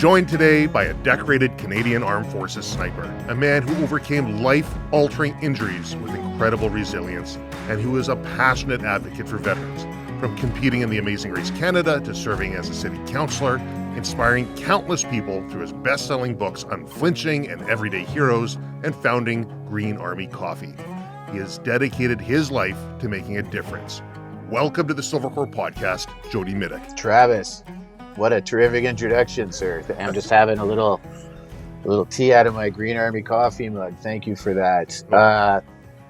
joined today by a decorated Canadian Armed Forces sniper, a man who overcame life-altering injuries with incredible resilience, and who is a passionate advocate for veterans, from competing in the Amazing Race Canada to serving as a city councillor, inspiring countless people through his best-selling books Unflinching and Everyday Heroes, and founding Green Army Coffee. He has dedicated his life to making a difference. Welcome to the Silvercore Podcast, Jody Mitic. Travis, what a terrific introduction, sir. I'm just having a little tea out of my Green Army coffee mug. Thank you for that.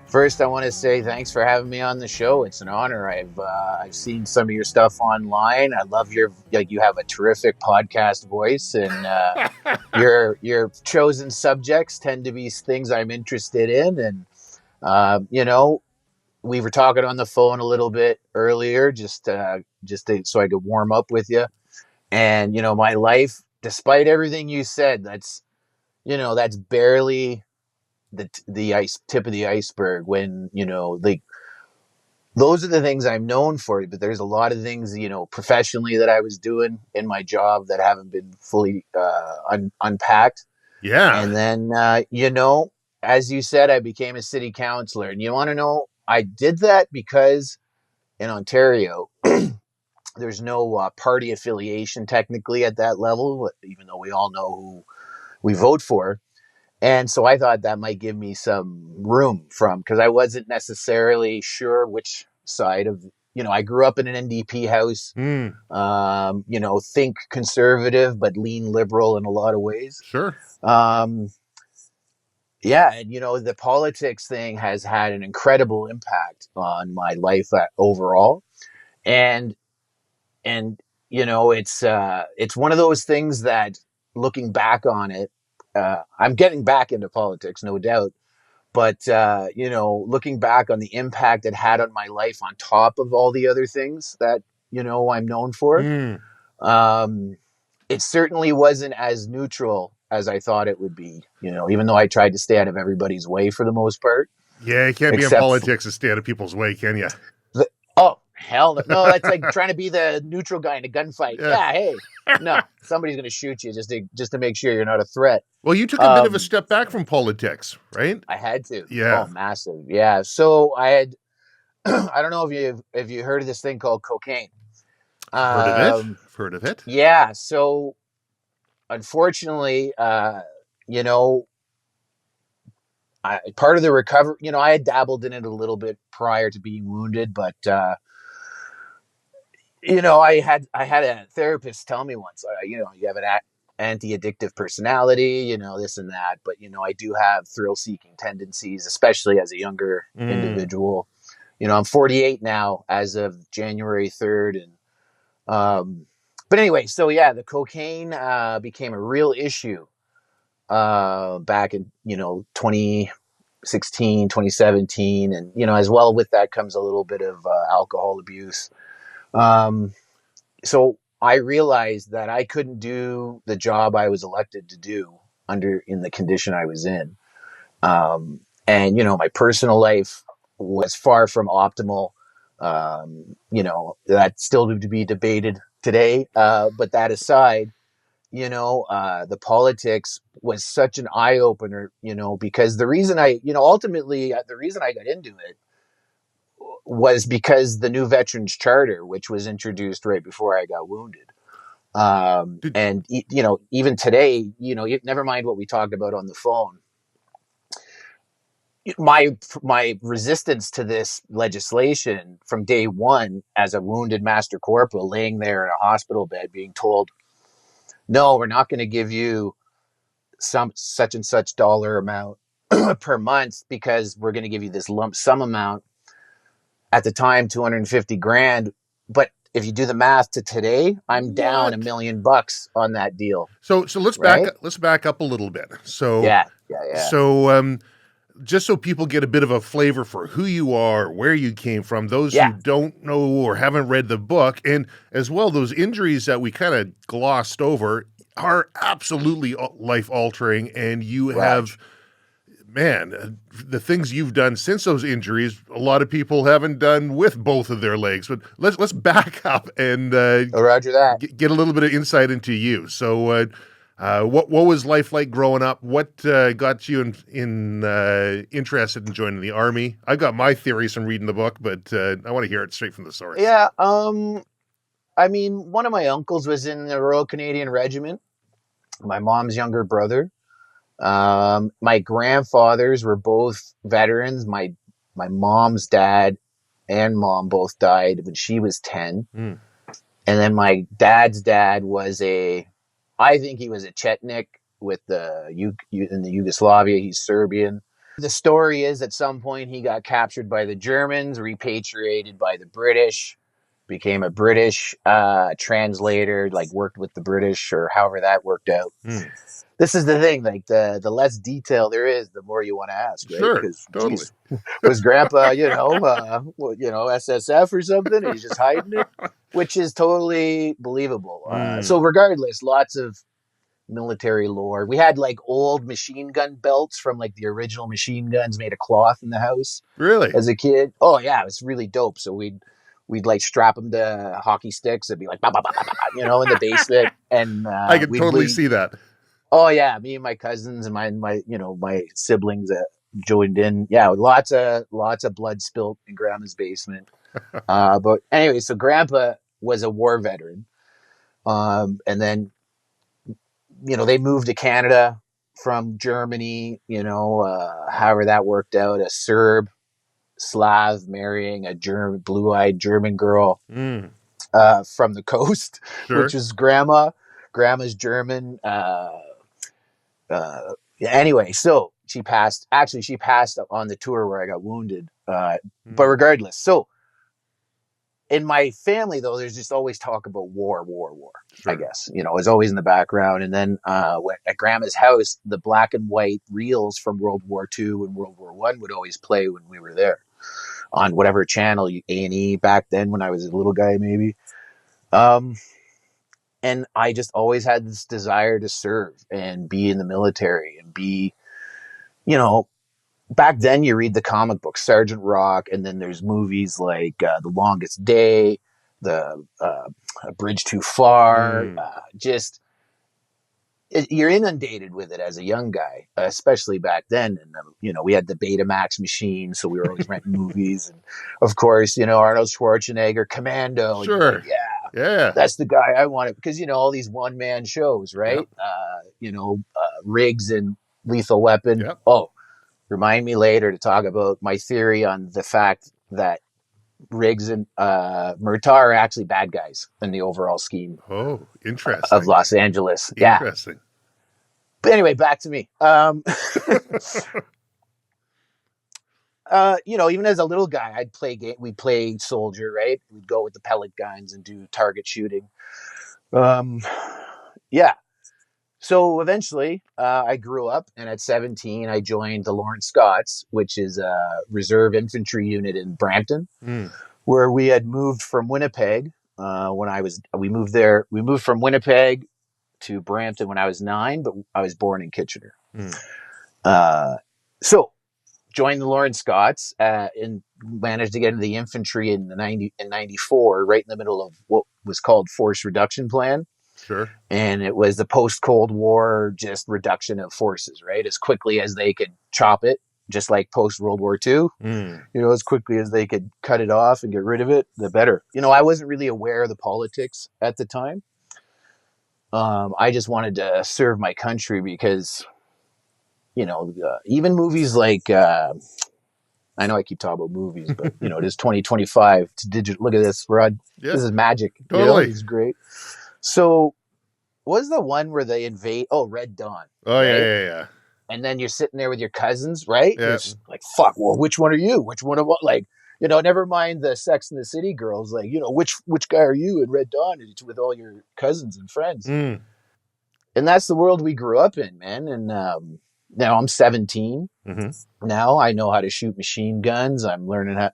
First, I want to say thanks for having me on the show. It's an honor. I've seen some of your stuff online. I love you have a terrific podcast voice, and your chosen subjects tend to be things I'm interested in. And we were talking on the phone a little bit earlier, just so I could warm up with you. And my life, despite everything you said, that's barely the tip of the iceberg. When those are the things I'm known for. But there's a lot of things professionally that I was doing in my job that haven't been fully unpacked. Yeah. And then as you said, I became a city councillor, and you want to know, I did that because in Ontario, there's no party affiliation technically at that level, even though we all know who we vote for. And so I thought that might give me some room because I wasn't necessarily sure which side of, I grew up in an NDP house, think conservative, but lean liberal in a lot of ways. Sure. Yeah. And, the politics thing has had an incredible impact on my life overall. And it's one of those things that, looking back on it, I'm getting back into politics, no doubt. But, looking back on the impact it had on my life on top of all the other things that, I'm known for, it certainly wasn't as neutral as I thought it would be, even though I tried to stay out of everybody's way for the most part. Yeah, you can't be in politics and stay out of people's way, can you? Oh, hell no. That's like trying to be the neutral guy in a gunfight. Yeah, hey. No, somebody's going to shoot you just to make sure you're not a threat. Well, you took a bit of a step back from politics, right? I had to. Yeah. Oh, massive. Yeah. So I had, I don't know if you heard of this thing called cocaine. Heard of it. Yeah. So unfortunately, part of the recovery, I had dabbled in it a little bit prior to being wounded, but, I had a therapist tell me once, you have an anti-addictive personality, this and that, but, I do have thrill-seeking tendencies, especially as a younger individual. I'm 48 now as of January 3rd. And, but anyway, so yeah, the cocaine, became a real issue, back in, 2016, 2017. And, as well with that comes a little bit of alcohol abuse. So I realized that I couldn't do the job I was elected to do in the condition I was in. And, my personal life was far from optimal. That's still to be debated today. But that aside, the politics was such an eye opener, because the reason ultimately the reason I got into it was because the new Veterans Charter, which was introduced right before I got wounded. And even today, never mind what we talked about on the phone. My resistance to this legislation from day one, as a wounded master corporal laying there in a hospital bed being told, no, we're not going to give you some such and such dollar amount per month, because we're going to give you this lump sum amount, at the time, $250,000. But if you do the math to today, I'm down $1 million on that deal. So let's back up a little bit. So yeah. So just so people get a bit of a flavor for who you are, where you came from, those who don't know or haven't read the book, and as well, those injuries that we kind of glossed over are absolutely life-altering, and you have, the things you've done since those injuries, a lot of people haven't done with both of their legs. But let's back up and Roger that. Get a little bit of insight into you. So What was life like growing up? What got you interested in joining the Army? I got my theories from reading the book, but I want to hear it straight from the source. Yeah. I mean, one of my uncles was in the Royal Canadian Regiment. My mom's younger brother. My grandfathers were both veterans. My mom's dad and mom both died when she was 10. Mm. And then my dad's dad was I think he was a Chetnik with in the Yugoslavia. He's Serbian. The story is at some point he got captured by the Germans, repatriated by the British, became a British translator, like worked with the British or however that worked out. Mm. This is the thing, like the less detail there is, the more you want to ask, right? Sure, Because totally. geez, was Grandpa, SSF or something, and he's just hiding it, which is totally believable. So regardless, lots of military lore. We had like old machine gun belts from like the original machine guns made of cloth in the house. Really? As a kid. Oh yeah, it was really dope. So we'd like strap them to hockey sticks and be like, bah, bah, bah, bah, bah, in the basement. And I could totally see that. Oh yeah, me and my cousins and my siblings joined in. Yeah, lots of blood spilt in Grandma's basement. But anyway, so Grandpa was a war veteran, and then they moved to Canada from Germany. However that worked out, a Serb Slav marrying a blue-eyed German girl from the coast, Sure. which is Grandma. Grandma's German. Anyway, so she passed on the tour where I got wounded. But regardless, so in my family though, there's just always talk about war. Sure. I guess, it's always in the background. And then at Grandma's house, the black and white reels from World War II and World War I would always play when we were there on whatever channel, A&E back then when I was a little guy, maybe. And I just always had this desire to serve and be in the military and be, back then you read the comic book Sergeant Rock, and then there's movies like The Longest Day, the A Bridge Too Far. You're inundated with it as a young guy, especially back then. And, we had the Betamax machine, so we were always renting movies. And of course, Arnold Schwarzenegger, Commando. Sure. Like, yeah. That's the guy I wanted because, all these one-man shows, right? Yep. Riggs and Lethal Weapon. Yep. Oh, remind me later to talk about my theory on the fact that Riggs and Murtaugh are actually bad guys in the overall scheme. Oh, interesting. Of Los Angeles. Interesting. Yeah. But anyway, back to me. Even as a little guy, we'd play soldier, right? We'd go with the pellet guns and do target shooting. Yeah. So eventually, I grew up, and at 17, I joined the Lawrence Scots, which is a reserve infantry unit in Brampton, where we had moved from Winnipeg. We moved there. We moved from Winnipeg to Brampton when I was 9, but I was born in Kitchener. So joined the Lawrence Scots and managed to get into the infantry in 94, right in the middle of what was called Force Reduction Plan. Sure. And it was the post-Cold War just reduction of forces, right? As quickly as they could chop it, just like post-World War II. As quickly as they could cut it off and get rid of it, the better. I wasn't really aware of the politics at the time. I just wanted to serve my country because, even movies like, I know I keep talking about movies, but, it is 2025. It's digital. Look at this, Rod. Yeah. This is magic. Totally. It's great. So, what was the one where they invade? Oh, Red Dawn. Oh, right? Yeah. And then you're sitting there with your cousins, right? Yeah. Like, fuck, well, which one are you? Which one of what? Like, never mind the Sex and the City girls. Like, which guy are you in Red Dawn with all your cousins and friends? And that's the world we grew up in, man. And now I'm 17. Now I know how to shoot machine guns. I'm learning how,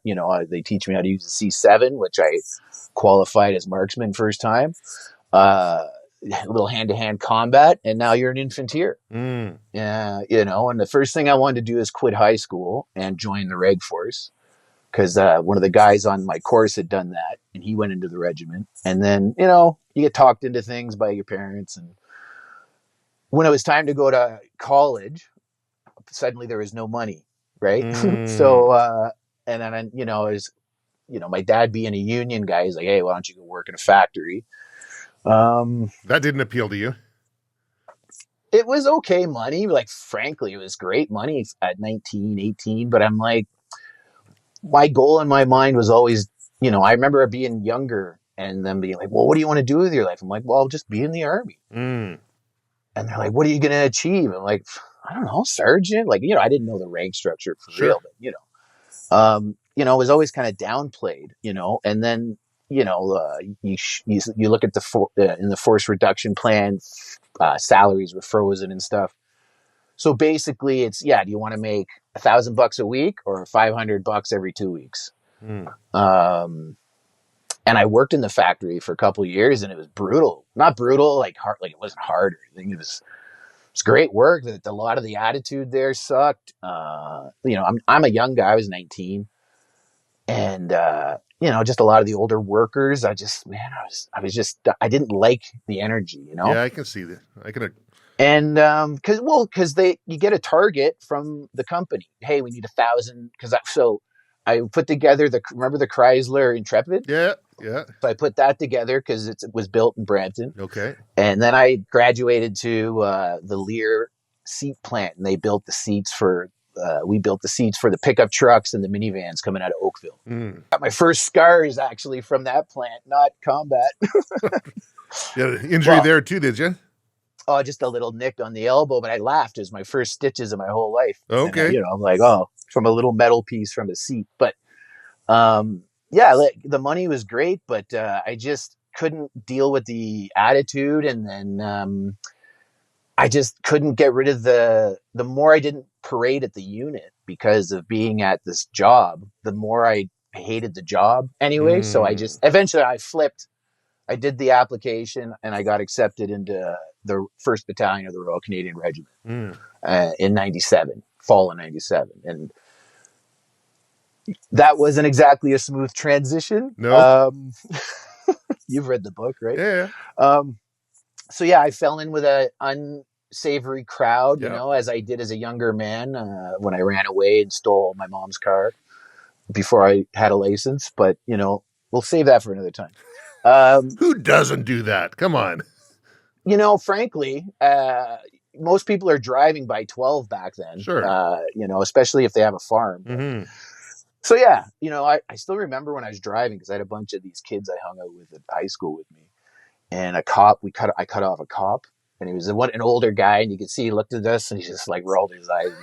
they teach me how to use the C7, which I qualified as marksman first time. A little hand-to-hand combat, and now you're an infanteer. Yeah, and the first thing I wanted to do is quit high school and join the Reg Force because one of the guys on my course had done that, and he went into the regiment. And then, you get talked into things by your parents, and when it was time to go to college, suddenly there was no money, right? Mm. So, and then, my dad being a union guy, he's like, hey, why don't you go work in a factory? That didn't appeal to you. It was okay money. Like, frankly, it was great money at 19, 18. But I'm like, my goal in my mind was always, I remember being younger and them being like, well, what do you want to do with your life? I'm like, well, just be in the army. Mm. And they're like, what are you going to achieve? I'm like, I don't know, sergeant. Like, I didn't know the rank structure for Sure. real, but, it was always kind of downplayed, and then, you look at in the force reduction plan, salaries were frozen and stuff. So basically it's, do you want to make $1,000 a week or $500 every 2 weeks? Mm. And I worked in the factory for a couple of years and it was brutal, not brutal, like hard, like it wasn't hard or anything. It was great work. That a lot of the attitude there sucked. I'm a young guy. I was 19, and just a lot of the older workers. I didn't like the energy. Yeah, I can see that. And because you get a target from the company. Hey, we need 1,000. So I put together remember the Chrysler Intrepid. Yeah. So I put that together because it was built in Brampton. Okay. And then I graduated to the Lear seat plant, and they built the seats we built the seats for the pickup trucks and the minivans coming out of Oakville. Mm. Got my first scars actually from that plant, not combat. Yeah, injury there too, did you? Oh, just a little nick on the elbow, but I laughed. It was my first stitches of my whole life. Okay. And, I'm like, from a little metal piece from a seat. But the money was great, but I just couldn't deal with the attitude. And then I just couldn't get rid of the more I didn't parade at the unit because of being at this job, the more I hated the job anyway. So eventually I flipped. I did the application and I got accepted into the 1st Battalion of the Royal Canadian Regiment in 97, fall of 97. And that wasn't exactly a smooth transition. No. You've read the book, right? Yeah. So I fell in with an unsavory crowd, as I did as a younger man when I ran away and stole my mom's car before I had a license. But, we'll save that for another time. Who doesn't do that? Come on. Frankly, most people are driving by 12 back then. Sure. Especially if they have a farm. Mm-hmm. So I still remember when I was driving because I had a bunch of these kids I hung out with at high school with me, and a cop. I cut off a cop, and he was an older guy, and you could see he looked at us and he just like rolled his eyes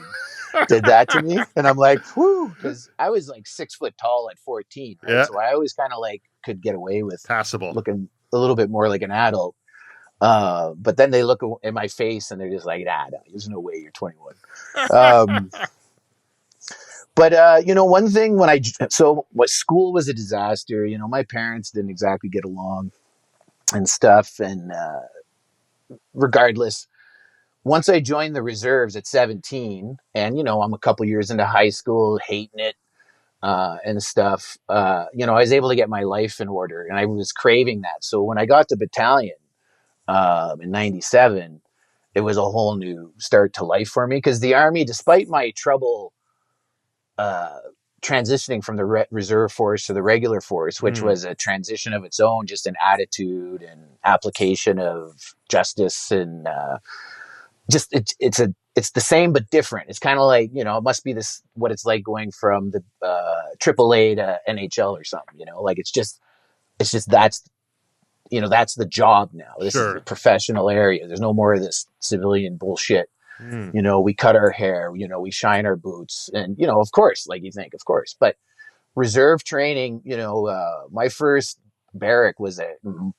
and did that to me, and I'm like, whoo, because I was like 6 foot tall at 14, right? Yeah. So I always kind of like could get away with passable, looking a little bit more like an adult. But then they look at my face and they're just like, no, there's no way you're 21. But, one thing what school was a disaster, my parents didn't exactly get along and stuff. And regardless, once I joined the reserves at 17 and, I'm a couple years into high school, hating it and stuff, I was able to get my life in order and I was craving that. So when I got to battalion in 97, it was a whole new start to life for me because the Army, despite my trouble transitioning from the reserve force to the regular force, which was a transition of its own, just an attitude and application of justice, and it's the same but different. It's kind of like, it must be what it's like going from the AAA to NHL or something. Like it's just that's the job now. This is a professional area. There's no more of this civilian bullshit. We cut our hair, we shine our boots, and, of course, like you think, of course, but reserve training, my first barrack was a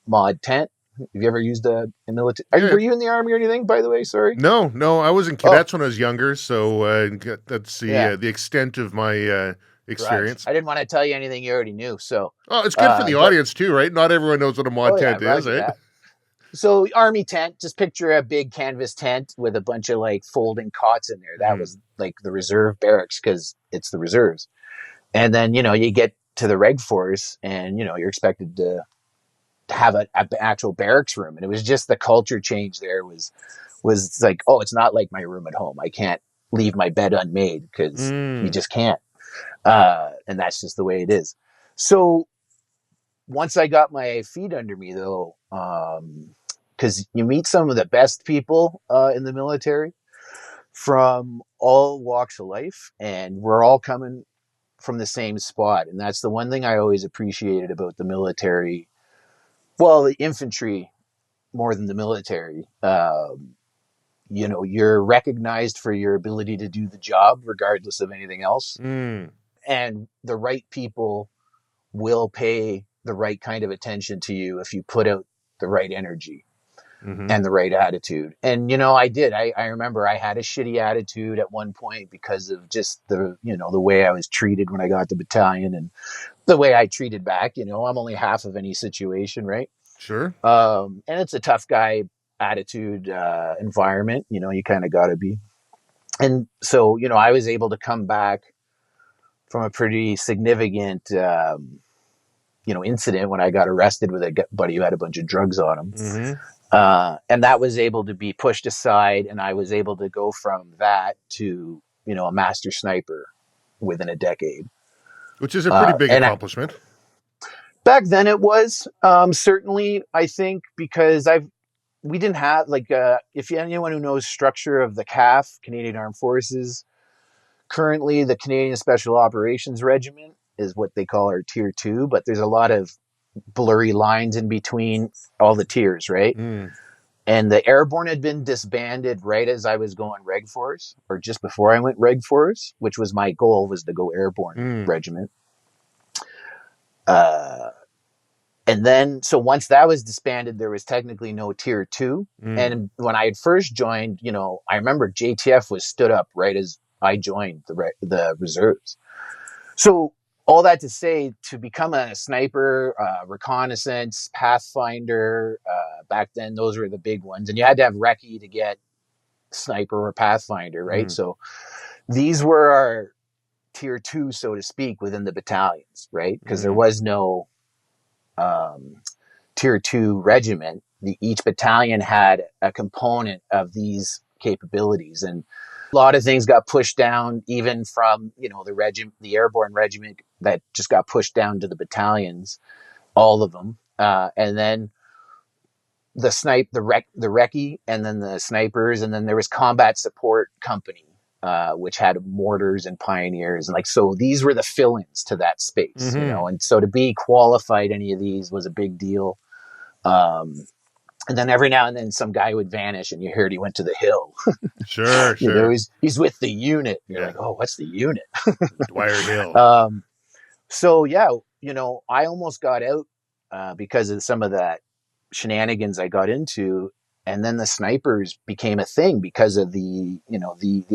mod tent. Have you ever used a military? Were you in the Army or anything, by the way? Sorry. No, I was in cadets when I was younger. So that's the extent of my experience. Right. I didn't want to tell you anything you already knew. So, it's good for the audience too, right? Not everyone knows what a mod tent is, right? Yeah. So Army tent, just picture a big canvas tent with a bunch of like folding cots in there. That was like the reserve barracks because it's the reserves. And then, you get to the reg force and, you're expected to have an actual barracks room. And it was just the culture change there was like, oh, it's not like my room at home. I can't leave my bed unmade because you just can't. And that's just the way it is. So once I got my feet under me, though, because you meet some of the best people in the military from all walks of life, and we're all coming from the same spot. And that's the one thing I always appreciated about the military. Well, the infantry more than the military. You're recognized for your ability to do the job regardless of anything else. And the right people will pay the right kind of attention to you if you put out the right energy and the right attitude. And, I did. I remember I had a shitty attitude at one point because of just the way I was treated when I got to battalion and the way I treated back. I'm only half of any situation, right? Sure. And it's a tough guy attitude environment. You kind of got to be. And so, I was able to come back from a pretty significant incident when I got arrested with a buddy who had a bunch of drugs on him. And that was able to be pushed aside, and I was able to go from that to, a master sniper within a decade. Which is a pretty big accomplishment. Back then it was, certainly, I think, because we didn't have, if anyone who knows structure of the CAF, Canadian Armed Forces, currently the Canadian Special Operations Regiment is what they call our tier 2, but there's a lot of blurry lines in between all the tiers, right? And the airborne had been disbanded right as I was going Reg Force, or just before I went Reg Force, which was my goal, was to go airborne regiment. And then, so once that was disbanded, there was technically no tier 2. And when I had first joined, I remember JTF was stood up right as I joined the reserves. So all that to say, to become a sniper, reconnaissance, pathfinder, back then, those were the big ones. And you had to have recce to get sniper or pathfinder, right? So these were our tier 2, so to speak, within the battalions, right? Because there was no tier 2 regiment. Each battalion had a component of these capabilities, and a lot of things got pushed down, even from the airborne regiment, that just got pushed down to the battalions, all of them, and then the recce, and then the snipers, and then there was combat support company, which had mortars and pioneers, and so these were the fill-ins to that space, and so to be qualified any of these was a big deal. And then every now and then some guy would vanish and you heard he went to the hill. Sure. He's with the unit. You're like, oh, what's the unit? Dwyer Hill. So yeah, I almost got out because of some of that shenanigans I got into. And then the snipers became a thing because of the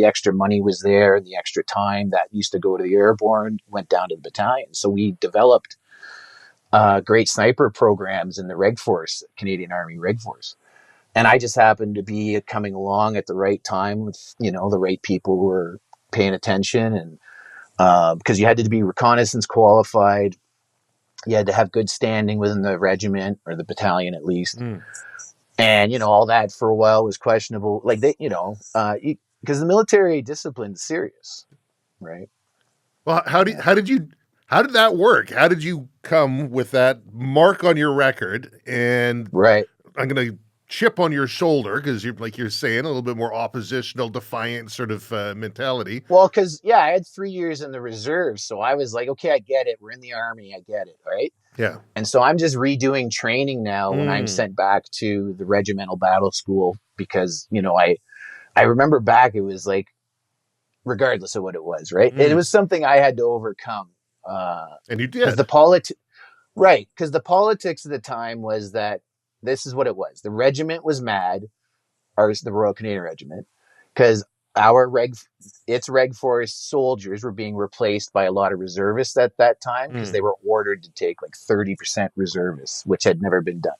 extra money was there, the extra time that used to go to the airborne went down to the battalion. So we developed great sniper programs in the Reg Force, Canadian Army Reg Force. And I just happened to be coming along at the right time with, the right people who were paying attention. And because you had to be reconnaissance qualified, you had to have good standing within the regiment or the battalion at least. And, all that for a while was questionable. Because the military discipline is serious, right? Well, how did that work? How did you come with that mark on your record? And right, I'm going to chip on your shoulder because you're saying, a little bit more oppositional, defiant sort of mentality. Well, because I had 3 years in the reserves, so I was like, okay, I get it. We're in the Army, I get it, right? Yeah. And so I'm just redoing training now when I'm sent back to the regimental battle school because I remember back, it was like, regardless of what it was, right? It was something I had to overcome. And you did. Because the politics at the time was that this is what it was. The regiment was mad, the Royal Canadian Regiment, because its Reg Force soldiers were being replaced by a lot of reservists at that time because they were ordered to take 30% reservists, which had never been done.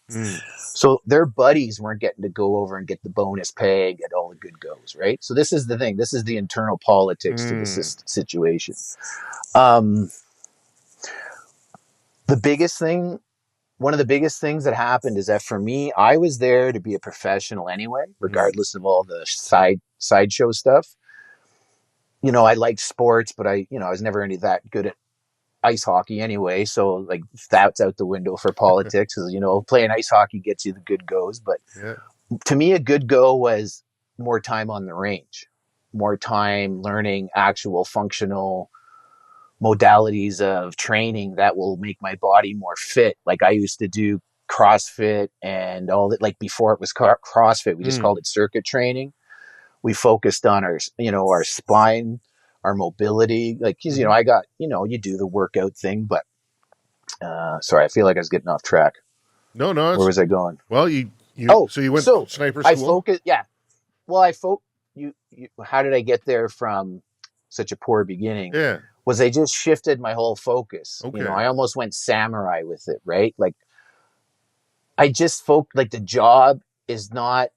So their buddies weren't getting to go over and get the bonus pay, get all the good goes, right? So this is the thing. This is the internal politics to the situation. The biggest thing one of the biggest things that happened is that for me, I was there to be a professional anyway, regardless of all the sideshow stuff. I liked sports, but I was never any that good at ice hockey anyway. So like that's out the window for politics, because playing ice hockey gets you the good goes. But Yeah. to me, a good go was more time on the range, more time learning actual functional modalities of training that will make my body more fit. Like I used to do CrossFit and all that. Like before it was CrossFit, we just called it circuit training. We focused on our spine, our mobility. Like, cause I got, you do the workout thing, but, sorry, I feel like I was getting off track. No, Where was I going? Well, so you went to sniper school? I focused. Yeah. Well, how did I get there from such a poor beginning? Yeah. Was I just shifted my whole focus. Okay. I almost went samurai with it, right? Like I just like the job is not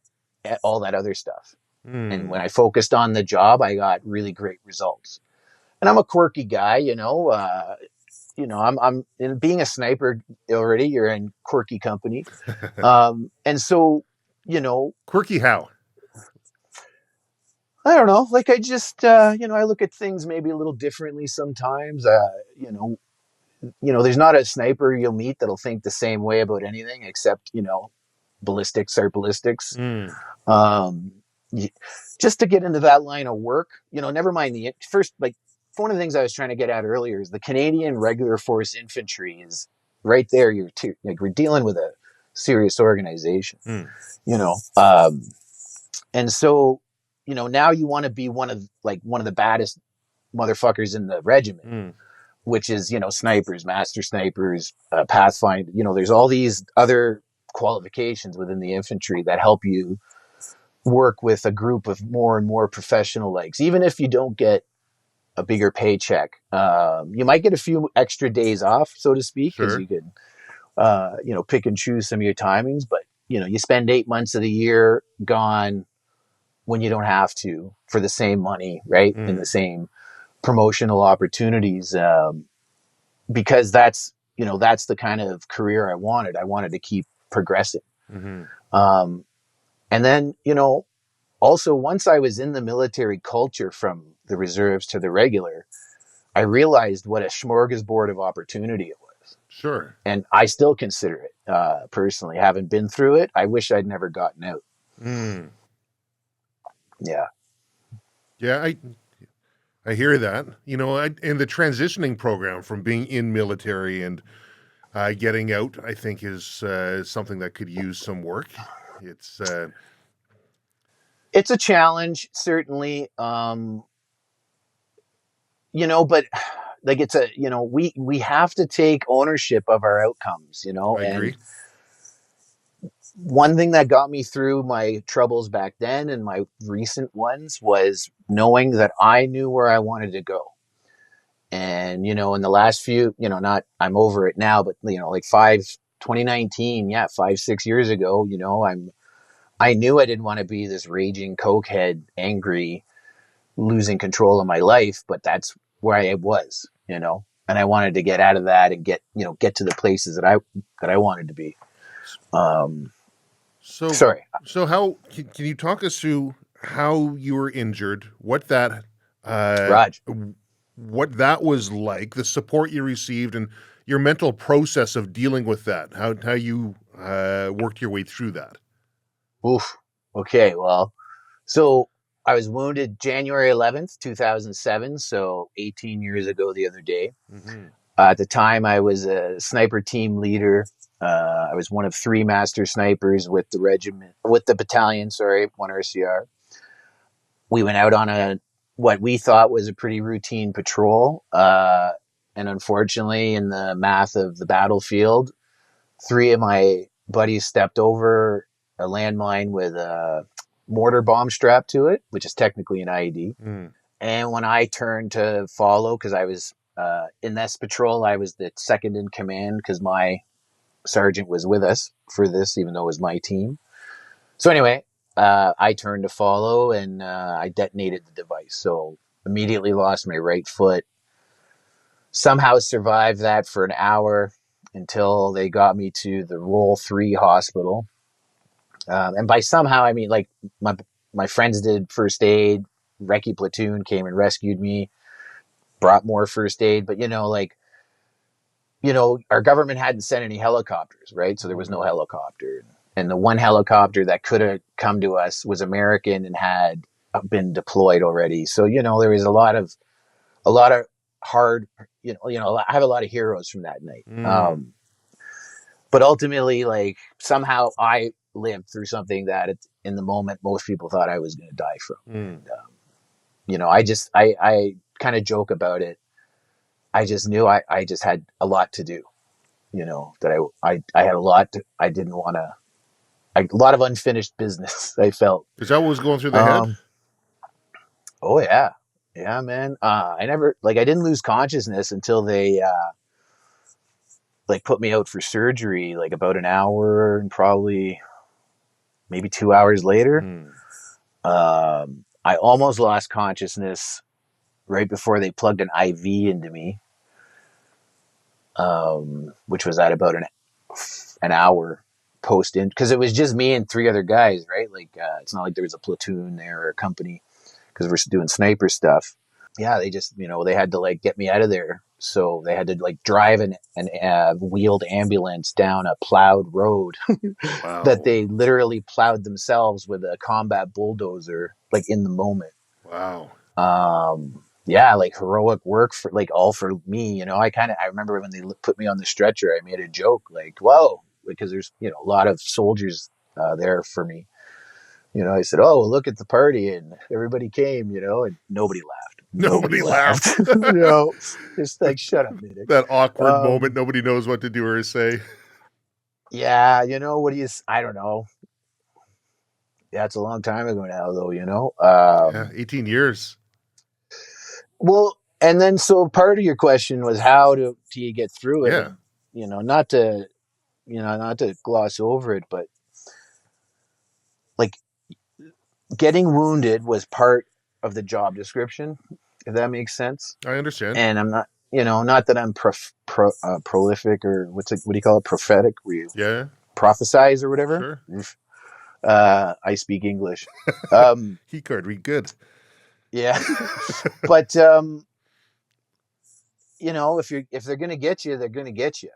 all that other stuff. And when I focused on the job, I got really great results. And I'm a quirky guy, I'm in being a sniper already, you're in quirky company. And so, Quirky how? I don't know. Like I just, I look at things maybe a little differently sometimes. There's not a sniper you'll meet that'll think the same way about anything except, ballistics are ballistics. Just to get into that line of work, never mind the first, like one of the things I was trying to get at earlier is the Canadian Regular Force Infantry is right there. We're dealing with a serious organization, and so, now you want to be one of the baddest motherfuckers in the regiment, which is, snipers, master snipers, Pathfinder, there's all these other qualifications within the infantry that help you work with a group of more and more professional legs. Even if you don't get a bigger paycheck, you might get a few extra days off, so to speak, because you could, pick and choose some of your timings. But, you spend 8 months of the year gone when you don't have to for the same money, right? In the same promotional opportunities, because that's the kind of career I wanted. I wanted to keep progressing. And then, also once I was in the military culture from the reserves to the regular, I realized what a smorgasbord of opportunity it was. Sure. And I still consider it, personally, having been through it. I wish I'd never gotten out. Yeah. Yeah, I hear that. And the transitioning program from being in military and getting out, I think, is something that could use some work. It's a challenge, certainly. But like it's we have to take ownership of our outcomes, I agree. One thing that got me through my troubles back then and my recent ones was knowing that I knew where I wanted to go. And, in the last few, I'm over it now, but, like 2019, 5-6 years ago, I knew I didn't want to be this raging cokehead, angry, losing control of my life, but that's where I was, and I wanted to get out of that and get to the places that I wanted to be. Sorry. So how can you talk us through how you were injured, what that was like, the support you received, and your mental process of dealing with that, how you worked your way through that? Oof. Okay. Well, so I was wounded January 11th, 2007. So 18 years ago the other day. At the time I was a sniper team leader. I was one of 3 master snipers with the battalion, 1 RCR. We went out on what we thought was a pretty routine patrol. And unfortunately, in the math of the battlefield, 3 of my buddies stepped over a landmine with a mortar bomb strapped to it, which is technically an IED. And when I turned to follow, because I was in this patrol, I was the second in command because my sergeant was with us for this, even though it was my team. So anyway, I turned to follow and I detonated the device. So immediately lost my right foot. Somehow survived that for an hour. until they got me to the Roll 3 hospital. And by somehow, I mean, like, my friends did first aid, recce platoon came and rescued me, brought more first aid. But, our government hadn't sent any helicopters, right? So there was no helicopter. And the one helicopter that could have come to us was American and had been deployed already. So, there was a lot of hard, I have a lot of heroes from that night. But ultimately, like, somehow I lived through something that in the moment most people thought I was going to die from. And, I kind of joke about it. I just knew I just had a lot to do, that I had a lot I didn't want to, a lot of unfinished business. I felt. Is that what was going through the head? Oh yeah. Yeah, man. I didn't lose consciousness until they, put me out for surgery, like about an hour and probably maybe 2 hours later. I almost lost consciousness right before they plugged an IV into me, which was at about an hour post in, because it was just me and 3 other guys, right? Like, it's not like there was a platoon there or a company, because we're doing sniper stuff. Yeah, they just, they had to get me out of there. So they had to drive an wheeled ambulance down a plowed road Wow. that they literally plowed themselves with a combat bulldozer, in the moment. Wow. Yeah, heroic work for all for me. I remember when they put me on the stretcher, I made a joke whoa, because there's, a lot of soldiers there for me. I said, oh, look at the party, and everybody came, and nobody laughed. Nobody laughed. Just shut up, Mitic. That awkward moment. Nobody knows what to do or say. Yeah. I don't know. Yeah. It's a long time ago now though, Yeah, 18 years. Well, and then, so part of your question was how do you get through it? Yeah. And, not to gloss over it, but getting wounded was part of the job description, if that makes sense. I understand. And I'm not, not that I'm prolific, or what do you call it? Prophetic? Yeah. Prophesize or whatever. Sure. I speak English. He could read good. Yeah. But, if they're going to get you, they're going to get you.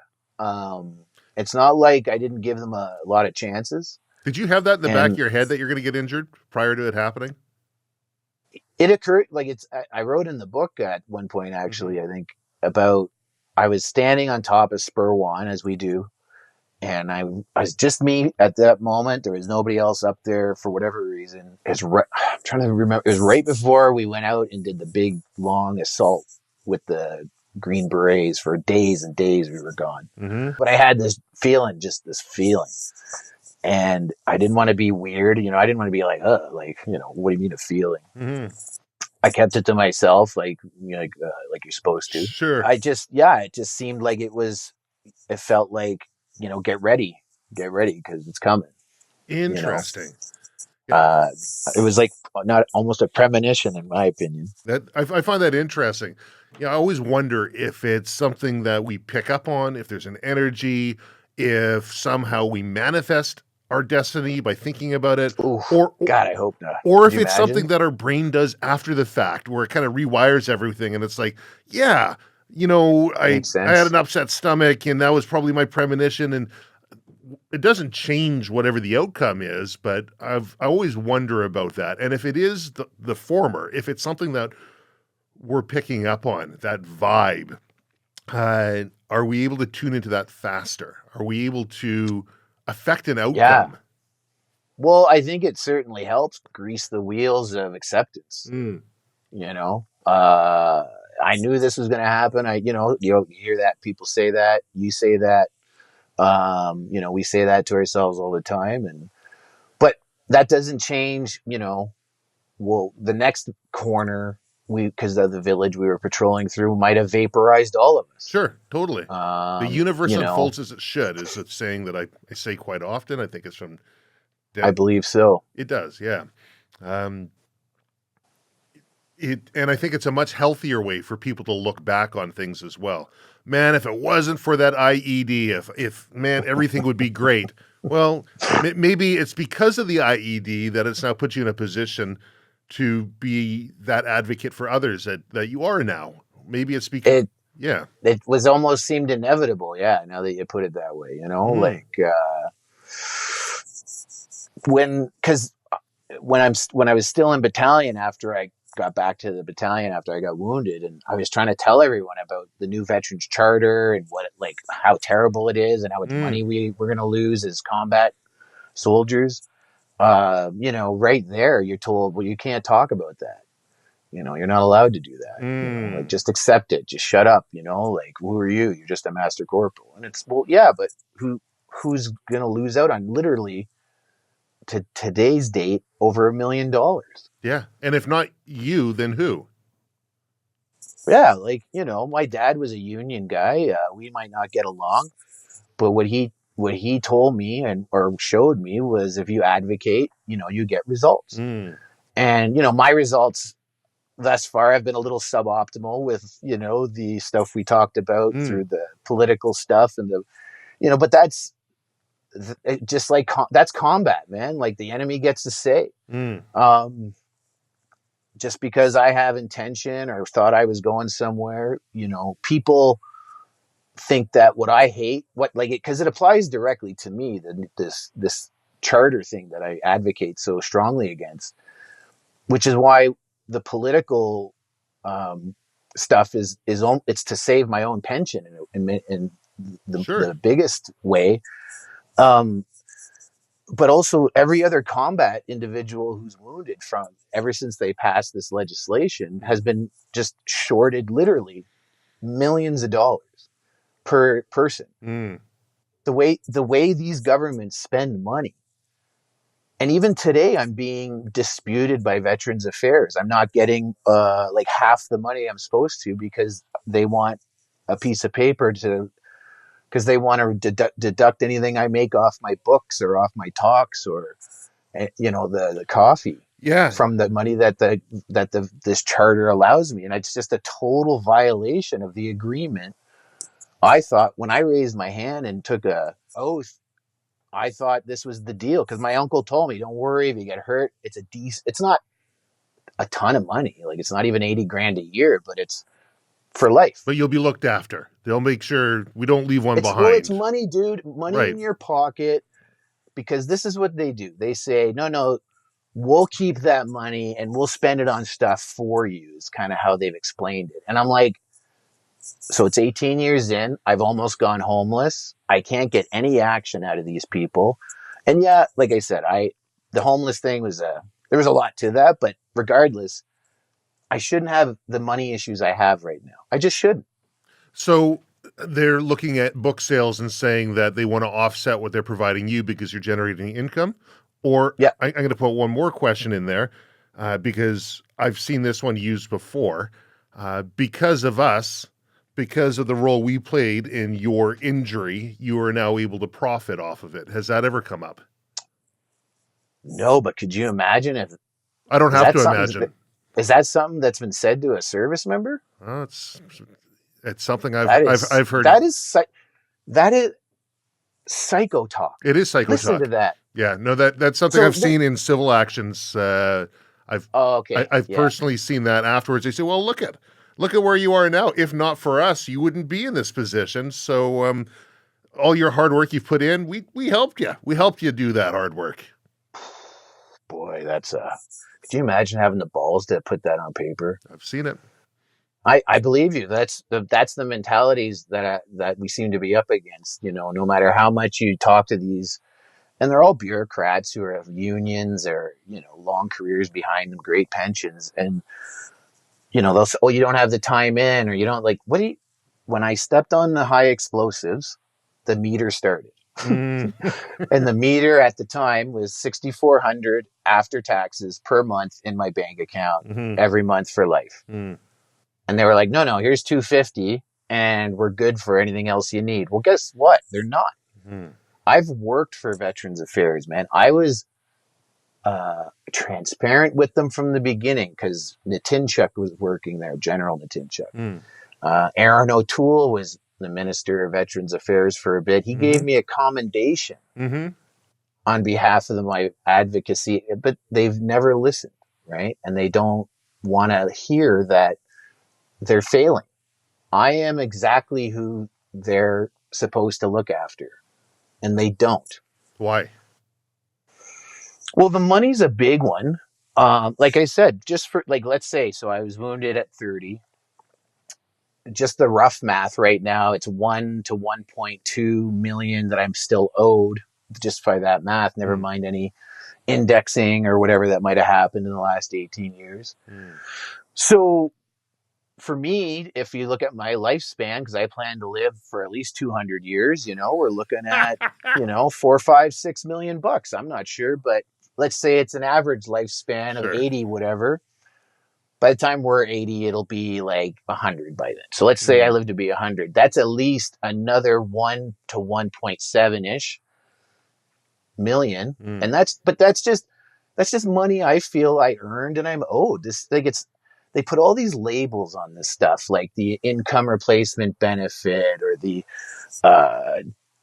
It's not like I didn't give them a lot of chances. Did you have that in the back of your head that you're going to get injured prior to it happening? It occurred, I wrote in the book at one point, actually, I think, about, I was standing on top of Spur 1, as we do, and I was just me at that moment. There was nobody else up there for whatever reason. I'm trying to remember. It was right before we went out and did the big, long assault with the Green Berets. For days and days we were gone. But I had this feeling, and I didn't want to be weird. I didn't want to be what do you mean a feeling? I kept it to myself, like you're supposed to. Sure. It just seemed like it felt like, get ready because it's coming. Interesting. It was not almost a premonition, in my opinion. That I find that interesting. I always wonder if it's something that we pick up on, if there's an energy, if somehow we manifest our destiny by thinking about it. Ooh, or God, I hope not. Or if it's something that our brain does after the fact, where it kind of rewires everything, and it's like, yeah, I had an upset stomach, and that was probably my premonition, and it doesn't change whatever the outcome is, but I always wonder about that. And if it is the former, if it's something that we're picking up on, that vibe, are we able to tune into that faster? Are we able to affect an outcome? Yeah. Well, I think it certainly helps grease the wheels of acceptance. I knew this was going to happen. You hear that, people say that, you say that. We say that to ourselves all the time, but that doesn't change, well, the next corner, because of the village we were patrolling through, might have vaporized all of us. Sure, totally. The universe unfolds as it should is a saying that I say quite often. I think it's from I believe so. It does, yeah. And I think it's a much healthier way for people to look back on things as well. Man, if it wasn't for that IED, if man, everything would be great. Well, maybe it's because of the IED that it's now put you in a position to be that advocate for others that you are now. Maybe it's because, yeah. It was almost seemed inevitable. Yeah. Now that you put it that way, because when I was still in battalion after I got back to the battalion after I got wounded, and I was trying to tell everyone about the new Veterans Charter and how terrible it is and how much money we're going to lose as combat soldiers. Right there, you're told, well, you can't talk about that. You're not allowed to do that. Just accept it. Just shut up. Who are you? You're just a master corporal. And it's, well, yeah, but who's going to lose out on literally to today's date over $1 million? Yeah. And if not you, then who? Yeah. My dad was a union guy. We might not get along, but what he told me or showed me was if you advocate, you get results. And, my results thus far have been a little suboptimal with, the stuff we talked about through the political stuff and but that's just that's combat, man. Like the enemy gets to say, just because I have intention or thought I was going somewhere, people think that what I hate, because it applies directly to me, this charter thing that I advocate so strongly against, which is why the political stuff is it's to save my own pension in the biggest way. But also every other combat individual who's wounded ever since they passed this legislation has been just shorted literally millions of dollars per person. The way these governments spend money. And even today, I'm being disputed by Veterans Affairs. I'm not getting half the money I'm supposed to because they want a piece of paper because they want to deduct anything I make off my books or off my talks or, the coffee from the money that this charter allows me. And it's just a total violation of the agreement. I thought when I raised my hand and took a oath, I thought this was the deal because my uncle told me, don't worry if you get hurt. It's not a ton of money. Like it's not even 80 grand a year, but it's for life. But you'll be looked after. They'll make sure we don't leave one behind. Well, it's money, dude. Money in your pocket, because this is what they do. They say, no, we'll keep that money and we'll spend it on stuff for you. Is kind of how they've explained it. And I'm like, so it's 18 years in. I've almost gone homeless. I can't get any action out of these people. And yeah, like I said, the homeless thing there was a lot to that, but regardless, I shouldn't have the money issues I have right now. I just shouldn't. So they're looking at book sales and saying that they want to offset what they're providing you because you're generating income. Or yeah. I'm going to put one more question in there because I've seen this one used before. Because of us, because of the role we played in your injury, you are now able to profit off of it. Has that ever come up? No, but could you imagine if... I don't have to imagine. Is that something that's been said to a service member? It's something I've heard. That is psycho talk. It is psycho Listen talk. to that. Yeah, no, that's something I've seen in civil actions. I've personally seen that afterwards. They say, well, look at where you are now. If not for us, you wouldn't be in this position. So all your hard work you've put in, we helped you. We helped you do that hard work. Boy, could you imagine having the balls to put that on paper? I've seen it. I believe you. That's the mentalities that we seem to be up against. No matter how much you talk to these, and they're all bureaucrats who have unions or long careers behind them, great pensions, and they'll say, "Oh, you don't have the time in," or you don't When I stepped on the high explosives, the meter started. And the meter at the time was $6,400 after taxes per month in my bank account every month for life. And they were like, no, here's $250 and we're good for anything else you need. Well, guess what? They're not. I've worked for Veterans Affairs, man. I was transparent with them from the beginning, because Nitinchuk was working there, General Nitinchuk. Mm. Aaron O'Toole was the Minister of Veterans Affairs for a bit. He gave me a commendation on behalf of my advocacy, but they've never listened, right? And they don't want to hear that they're failing. I am exactly who they're supposed to look after, and they don't. Why? Well, the money's a big one. Like I said, just for, like, let's say, so I was wounded at 30. Just the rough math right now, it's 1 to 1.2 million that I'm still owed just by that math, never mind any indexing or whatever that might have happened in the last 18 years. So for me, if you look at my lifespan, because I plan to live for at least 200 years, we're looking at, 4, 5, 6 million bucks. I'm not sure, but let's say it's an average lifespan of 80, whatever. By the time we're 80, it'll be like 100 by then. So let's say I live to be 100. That's at least another 1 to 1.7-ish million. And that's just money I feel I earned and I'm owed. They put all these labels on this stuff, like the income replacement benefit or the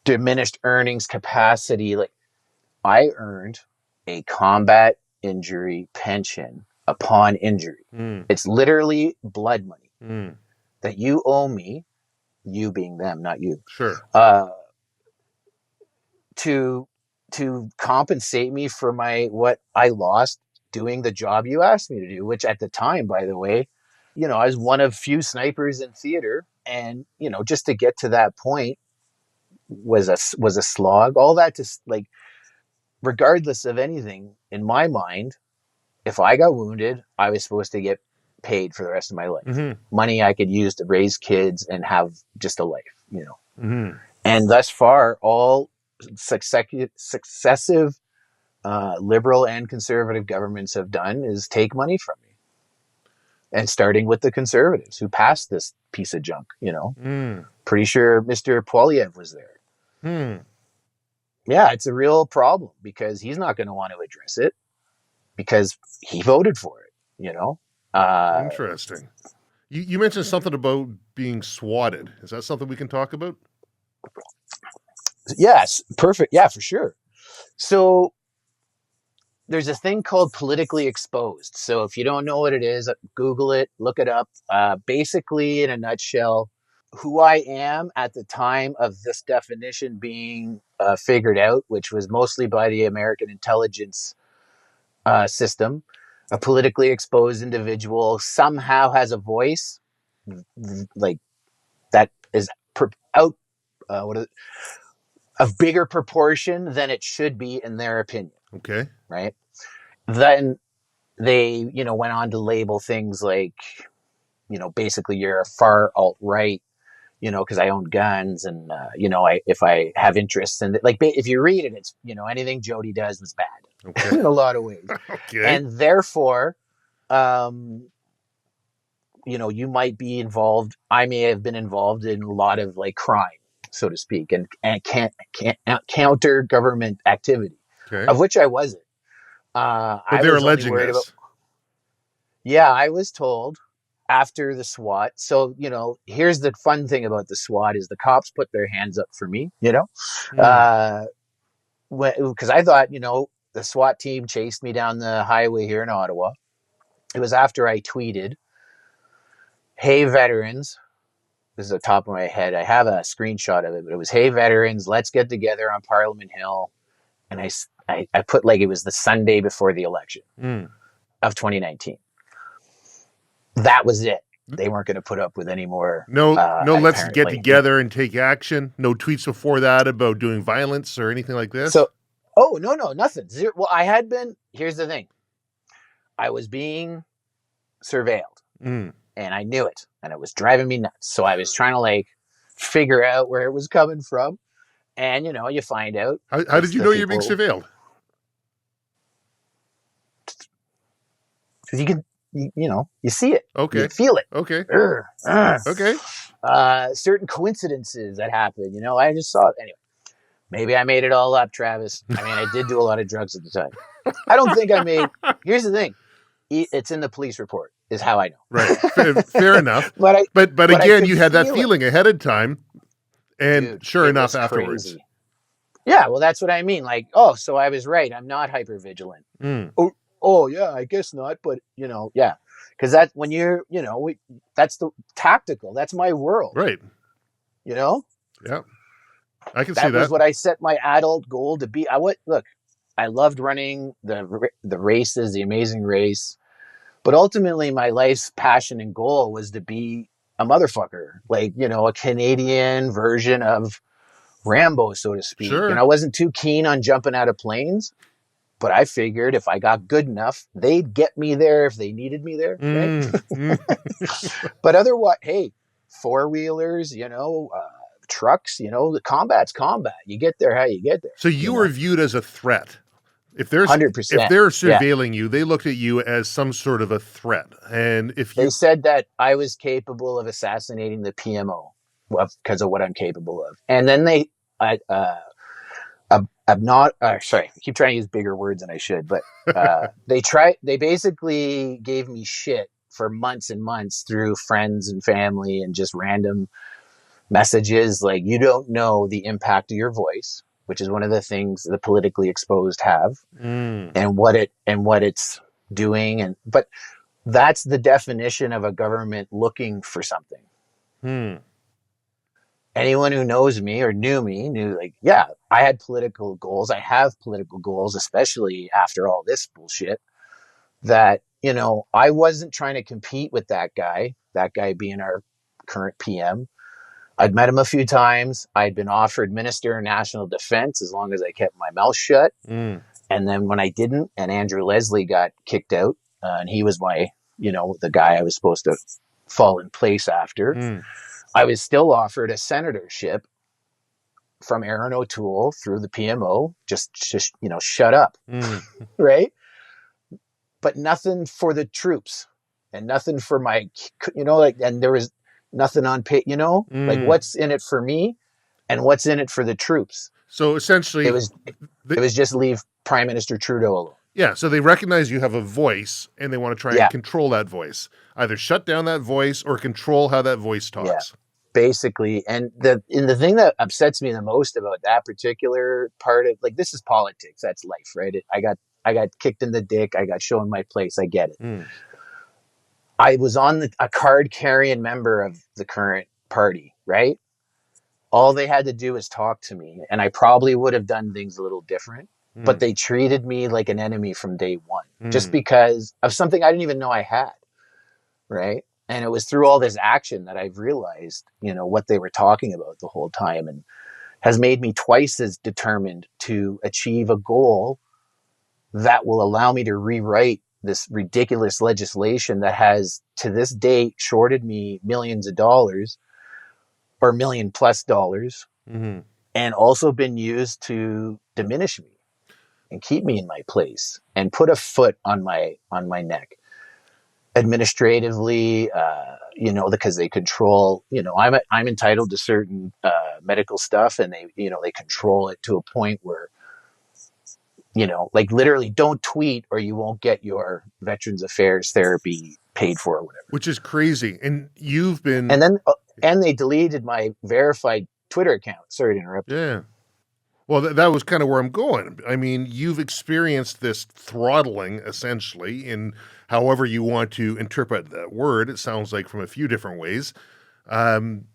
diminished earnings capacity. Like, I earned a combat injury pension upon injury. It's literally blood money that you owe me, you being them, not you. Sure. To compensate me for what I lost doing the job you asked me to do, which at the time, by the way, I was one of few snipers in theater, and just to get to that point was a slog. All that, to like, regardless of anything, in my mind, if I got wounded, I was supposed to get paid for the rest of my life. Money I could use to raise kids and have just a life, And thus far, all successive liberal and conservative governments have done is take money from me. And starting with the conservatives who passed this piece of junk, Pretty sure Mr. Poilievre was there. Yeah, it's a real problem because he's not going to want to address it because he voted for it, Interesting. You mentioned something about being swatted. Is that something we can talk about? Yes, perfect. Yeah, for sure. So there's a thing called politically exposed. So if you don't know what it is, Google it, look it up. Basically, in a nutshell, who I am at the time of this definition being figured out, which was mostly by the American intelligence system, a politically exposed individual somehow has a voice like that is of bigger proportion than it should be in their opinion. Okay. Right. Then they, went on to label things like, basically you're a far alt-right, because I own guns and, if I have interests in it, like if you read it, it's, anything Jody does is bad in a lot of ways. Okay. And therefore, you might be involved. I may have been involved in a lot of like crime, so to speak, and can't counter government activity, of which I wasn't. But they're alleging this. Yeah, I was told after the SWAT. So, here's the fun thing about the SWAT is the cops put their hands up for me, because I thought, the SWAT team chased me down the highway here in Ottawa. It was after I tweeted, "Hey, veterans." This is the top of my head. I have a screenshot of it, but it was, "Hey, veterans, let's get together on Parliament Hill." And I put like it was the Sunday before the election of 2019. That was it. They weren't going to put up with any more. No, let's get together and take action. No tweets before that about doing violence or anything like this. So, no, nothing. Zero. Well, I had been. Here's the thing. I was being surveilled, and I knew it, and it was driving me nuts. So I was trying to figure out where it was coming from, and you find out. How did you know you're being surveilled? Because you can. You see it. Okay. You feel it. Okay. Okay. Certain coincidences that happen. I just saw it anyway. Maybe I made it all up, Travis. I mean, I did do a lot of drugs at the time. I don't think I made. Here's the thing: it's in the police report. Is how I know. Right. Fair enough. but But I again, could you had that feel it. feeling ahead of time, and Dude, sure it enough, was afterwards. crazy. Yeah, well, that's what I mean. Like, oh, so I was right. I'm not hypervigilant. Mm. Oh, yeah, I guess not. But yeah, because that when you're, that's the tactical. That's my world. Right. You know, Yeah, I can see that was that. what I set my adult goal to be. Look. I loved running the races, the Amazing Race, but ultimately my life's passion and goal was to be a motherfucker, like a Canadian version of Rambo, so to speak. Sure. I wasn't too keen on jumping out of planes, but I figured if I got good enough, they'd get me there if they needed me there, right? But otherwise, hey, four-wheelers, trucks, the combat's combat. You get there how you get there. So you were viewed as a threat. If they're 100%. surveilling you, they looked at you as some sort of a threat. And if they said that I was capable of assassinating the PMO because of what I'm capable of, and then I'm not. Sorry, I keep trying to use bigger words than I should, but They basically gave me shit for months and months through friends and family and just random messages like, you don't know the impact of your voice, which is one of the things the politically exposed have, and what it's doing. But that's the definition of a government looking for something. Anyone who knows me or knew me knew, like, yeah, I had political goals. I have political goals, especially after all this bullshit, that, I wasn't trying to compete with that guy being our current PM. I'd met him a few times. I'd been offered Minister of National Defense as long as I kept my mouth shut. And then when I didn't, and Andrew Leslie got kicked out, and he was my, the guy I was supposed to fall in place after, I was still offered a senatorship from Aaron O'Toole through the PMO, just shut up, right? But nothing for the troops and nothing for my, and there was nothing on pay, like what's in it for me and what's in it for the troops. So essentially, it was just leave Prime Minister Trudeau alone. Yeah, so they recognize you have a voice, and they want to try and control that voice. Either shut down that voice or control how that voice talks. Yeah, basically. And the thing that upsets me the most about that particular part of, like, this is politics. That's life, right? I got kicked in the dick. I got shown my place. I get it. I was on a card-carrying member of the current party, right? All they had to do was talk to me, and I probably would have done things a little different. But they treated me like an enemy from day one, just because of something I didn't even know I had, right? And it was through all this action that I've realized, what they were talking about the whole time, and has made me twice as determined to achieve a goal that will allow me to rewrite this ridiculous legislation that has, to this date, shorted me millions of dollars or $1 million+ and also been used to diminish me and keep me in my place and put a foot on my neck administratively, because they control, I'm entitled to certain medical stuff, and they control it to a point where, like, literally, don't tweet or you won't get your Veterans Affairs therapy paid for or whatever. Which is crazy. And you've been... And they deleted my verified Twitter account. Sorry to interrupt. Yeah. Well, that was kind of where I'm going. I mean, you've experienced this throttling, essentially, in however you want to interpret that word. It sounds like from a few different ways. And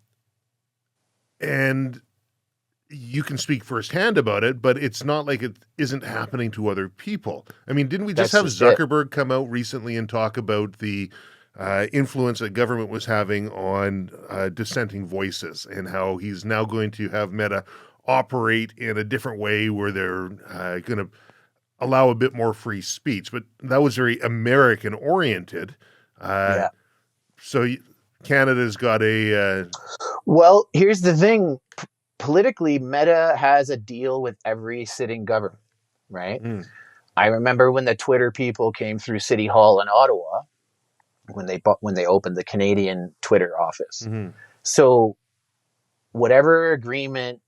you can speak firsthand about it, but it's not like it isn't happening to other people. I mean, didn't we just have Zuckerberg come out recently and talk about the influence that government was having on dissenting voices, and how he's now going to have Meta operate in a different way where they're going to allow a bit more free speech? But that was very American oriented. So Canada's got a... Well, here's the thing. Politically, Meta has a deal with every sitting government, right? I remember when the Twitter people came through City Hall in Ottawa, when they opened the Canadian Twitter office. So whatever agreement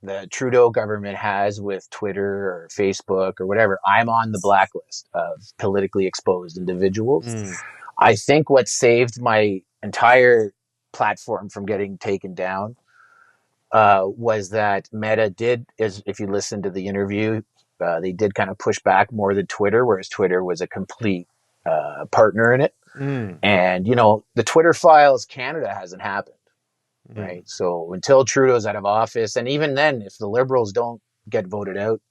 the Trudeau government has with Twitter or Facebook or whatever, I'm on the blacklist of politically exposed individuals. I think what saved my entire platform from getting taken down was that Meta did, is if you listen to the interview, they did kind of push back more than Twitter, whereas Twitter was a complete partner in it. And, you know, the Twitter files Canada hasn't happened. Right. So until Trudeau's out of office, and even then, if the Liberals don't get voted out,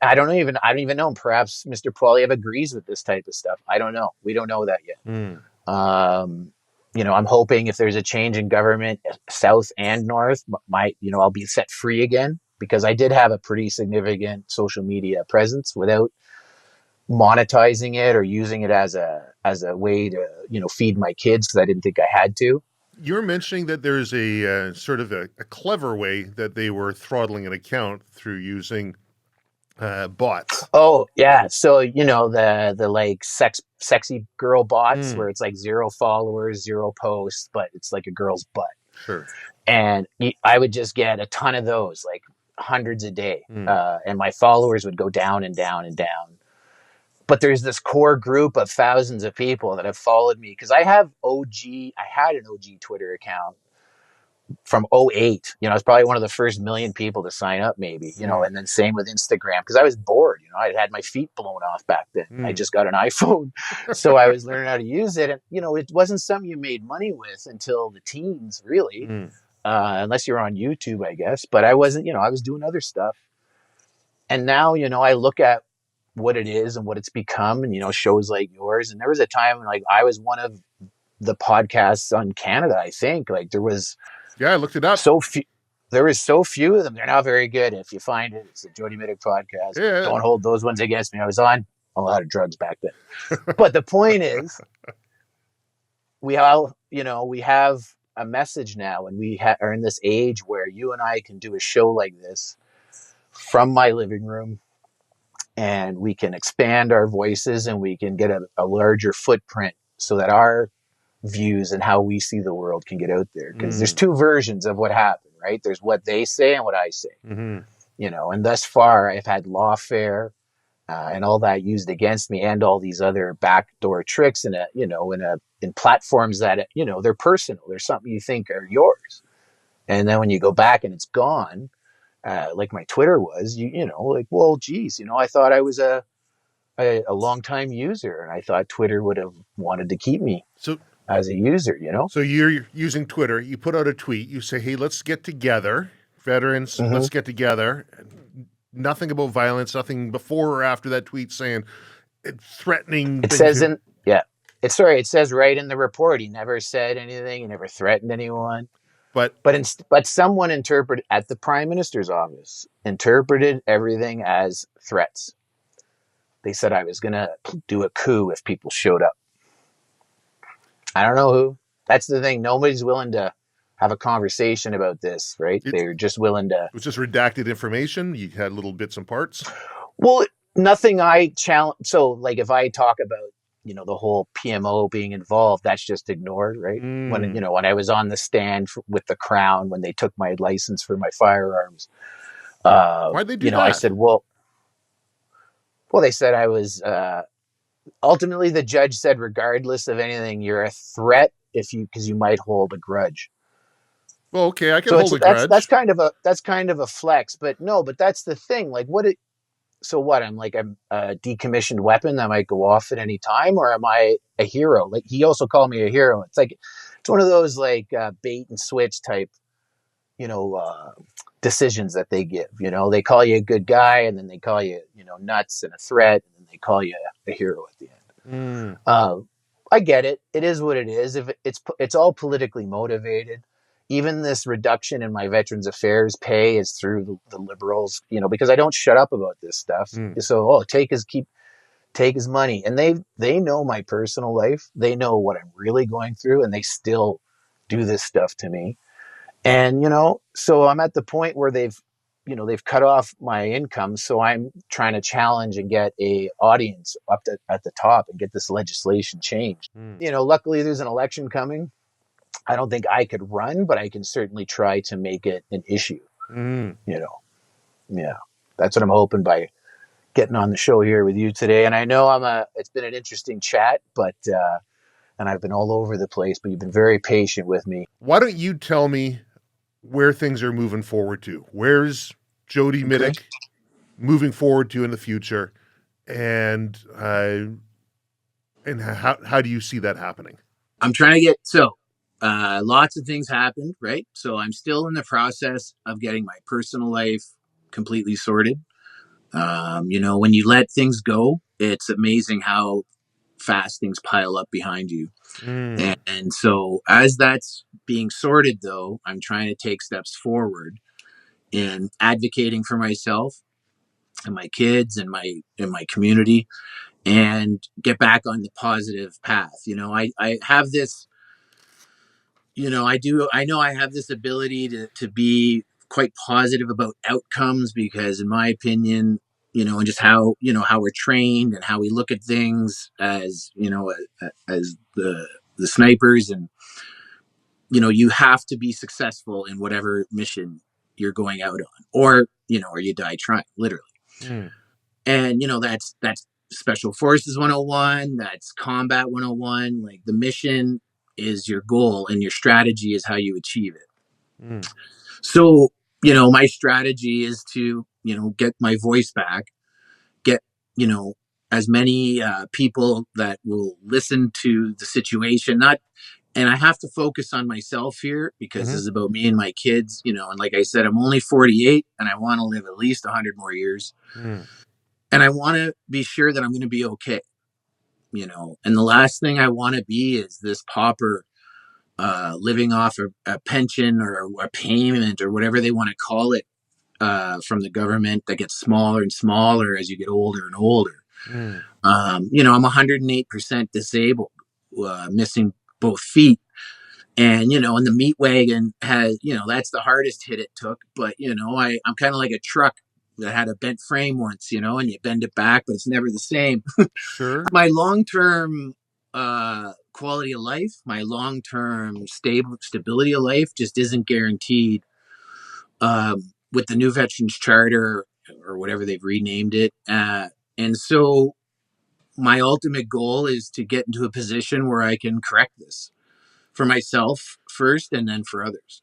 I don't even know. Perhaps Mr. Poilievre agrees with this type of stuff. I don't know. We don't know that yet. You know, I'm hoping if there's a change in government, south and north, I'll be set free again, because I did have a pretty significant social media presence without monetizing it or using it as a way to, you know, feed my kids, because I didn't think I had to. You're mentioning that there's a sort of a clever way that they were throttling an account through using bots. Oh yeah, so you know the like sexy girl bots where it's like 0 followers, 0 posts, but it's like a girl's butt. Sure. And I would just get a ton of those, like hundreds a day, and my followers would go down and down and down. But there's this core group of thousands of people that have followed me, because I had an OG Twitter account from 2008. You know, I was probably one of the first million people to sign up, maybe, you know, and then same with Instagram, because I was bored. You know, I had my feet blown off back then. I just got an iPhone. So I was learning how to use it. And, you know, it wasn't something you made money with until the teens, really, unless you're on YouTube, I guess. But I wasn't, you know, I was doing other stuff. And now, you know, I look at what it is and what it's become, and, you know, shows like yours. And there was a time when, like, I was one of the podcasts on Canada, I think. Like, there was... Yeah, I looked it up. There is so few of them. They're not very good. If you find it, it's the Jody Mitic podcast. Yeah. Don't hold those ones against me. I was on a lot of drugs back then. But the point is, we all, you know, we have a message now, and we are in this age where you and I can do a show like this from my living room, and we can expand our voices, and we can get a larger footprint so that our views and how we see the world can get out there. Because there's two versions of what happened, right? There's what they say and what I say. You know, and thus far I've had lawfare and all that used against me, and all these other backdoor tricks in platforms that, you know, they're personal. They're something you think are yours, and then when you go back and it's gone, like my Twitter was, you know, like, well, geez, you know, I thought I was a long-time user, and I thought Twitter would have wanted to keep me as a user, you know? So you're using Twitter, you put out a tweet, you say, hey, let's get together, veterans, let's get together. Nothing about violence, nothing before or after that tweet saying, threatening. It says it says right in the report, he never said anything, he never threatened anyone. But someone interpreted, at the Prime Minister's office, interpreted everything as threats. They said I was going to do a coup if people showed up. I don't know who. That's the thing. Nobody's willing to have a conversation about this, right? They're just willing to... It was just redacted information? You had little bits and parts? Well, nothing I challenge... So, like, if I talk about, you know, the whole PMO being involved, that's just ignored, right? When, you know, when I was on the stand with the Crown, when they took my license for my firearms, why'd they do that? I said, well, they said I was... ultimately, the judge said, regardless of anything, you're a threat because you might hold a grudge. Well, okay, I can hold a grudge. That's kind of a flex, but that's the thing. Like, so what? I'm like a decommissioned weapon that might go off at any time, or am I a hero? Like, he also called me a hero. It's like, it's one of those like bait and switch type, you know, decisions that they give. You know, they call you a good guy, and then they call you, you know, nuts and a threat, and then they call you a hero at the end. I get it. It is what it is. If it's all politically motivated. Even this reduction in my Veterans Affairs pay is through the Liberals, you know, because I don't shut up about this stuff. So, take his money. And they know my personal life. They know what I'm really going through, and they still do this stuff to me. And, you know, so I'm at the point where they've cut off my income. So I'm trying to challenge and get a audience up at the top and get this legislation changed. You know, luckily there's an election coming. I don't think I could run, but I can certainly try to make it an issue. Mm. you know. Yeah. That's what I'm hoping by getting on the show here with you today. And I know it's been an interesting chat, but and I've been all over the place, but you've been very patient with me. Why don't you tell me where things are moving forward to? Where's Jody Okay. Mitic moving forward to in the future, and how do you see that happening? I'm trying to get lots of things happened, right? So I'm still in the process of getting my personal life completely sorted. When you let things go, it's amazing how fast things pile up behind you. Mm. And so as that's being sorted, though, I'm trying to take steps forward in advocating for myself and my kids and my community, and get back on the positive path. I have this, I know I have this ability to be quite positive about outcomes, because in my opinion, and just how we're trained and how we look at things as, as the snipers, and, you have to be successful in whatever mission you're going out on, or you die trying, literally. Mm. And, that's special forces 101, that's combat 101. Like, the mission is your goal and your strategy is how you achieve it. Mm. So, my strategy is to, get my voice back, get, you know, as many people that will listen to the situation, not, and I have to focus on myself here, because Mm-hmm. this is about me and my kids, and like I said, I'm only 48 and I want to live at least 100 more years. Mm. And I want to be sure that I'm going to be okay, and the last thing I want to be is this pauper, living off a pension or a payment or whatever they want to call it, from the government, that gets smaller and smaller as you get older and older. Mm. I'm 108% disabled, missing both feet. And, and the meat wagon has, that's the hardest hit it took. But, I'm kind of like a truck that had a bent frame once, and you bend it back, but it's never the same. Sure. My long-term quality of life, my long-term stability of life just isn't guaranteed, with the new Veterans Charter, or whatever they've renamed it. And so my ultimate goal is to get into a position where I can correct this for myself first, and then for others.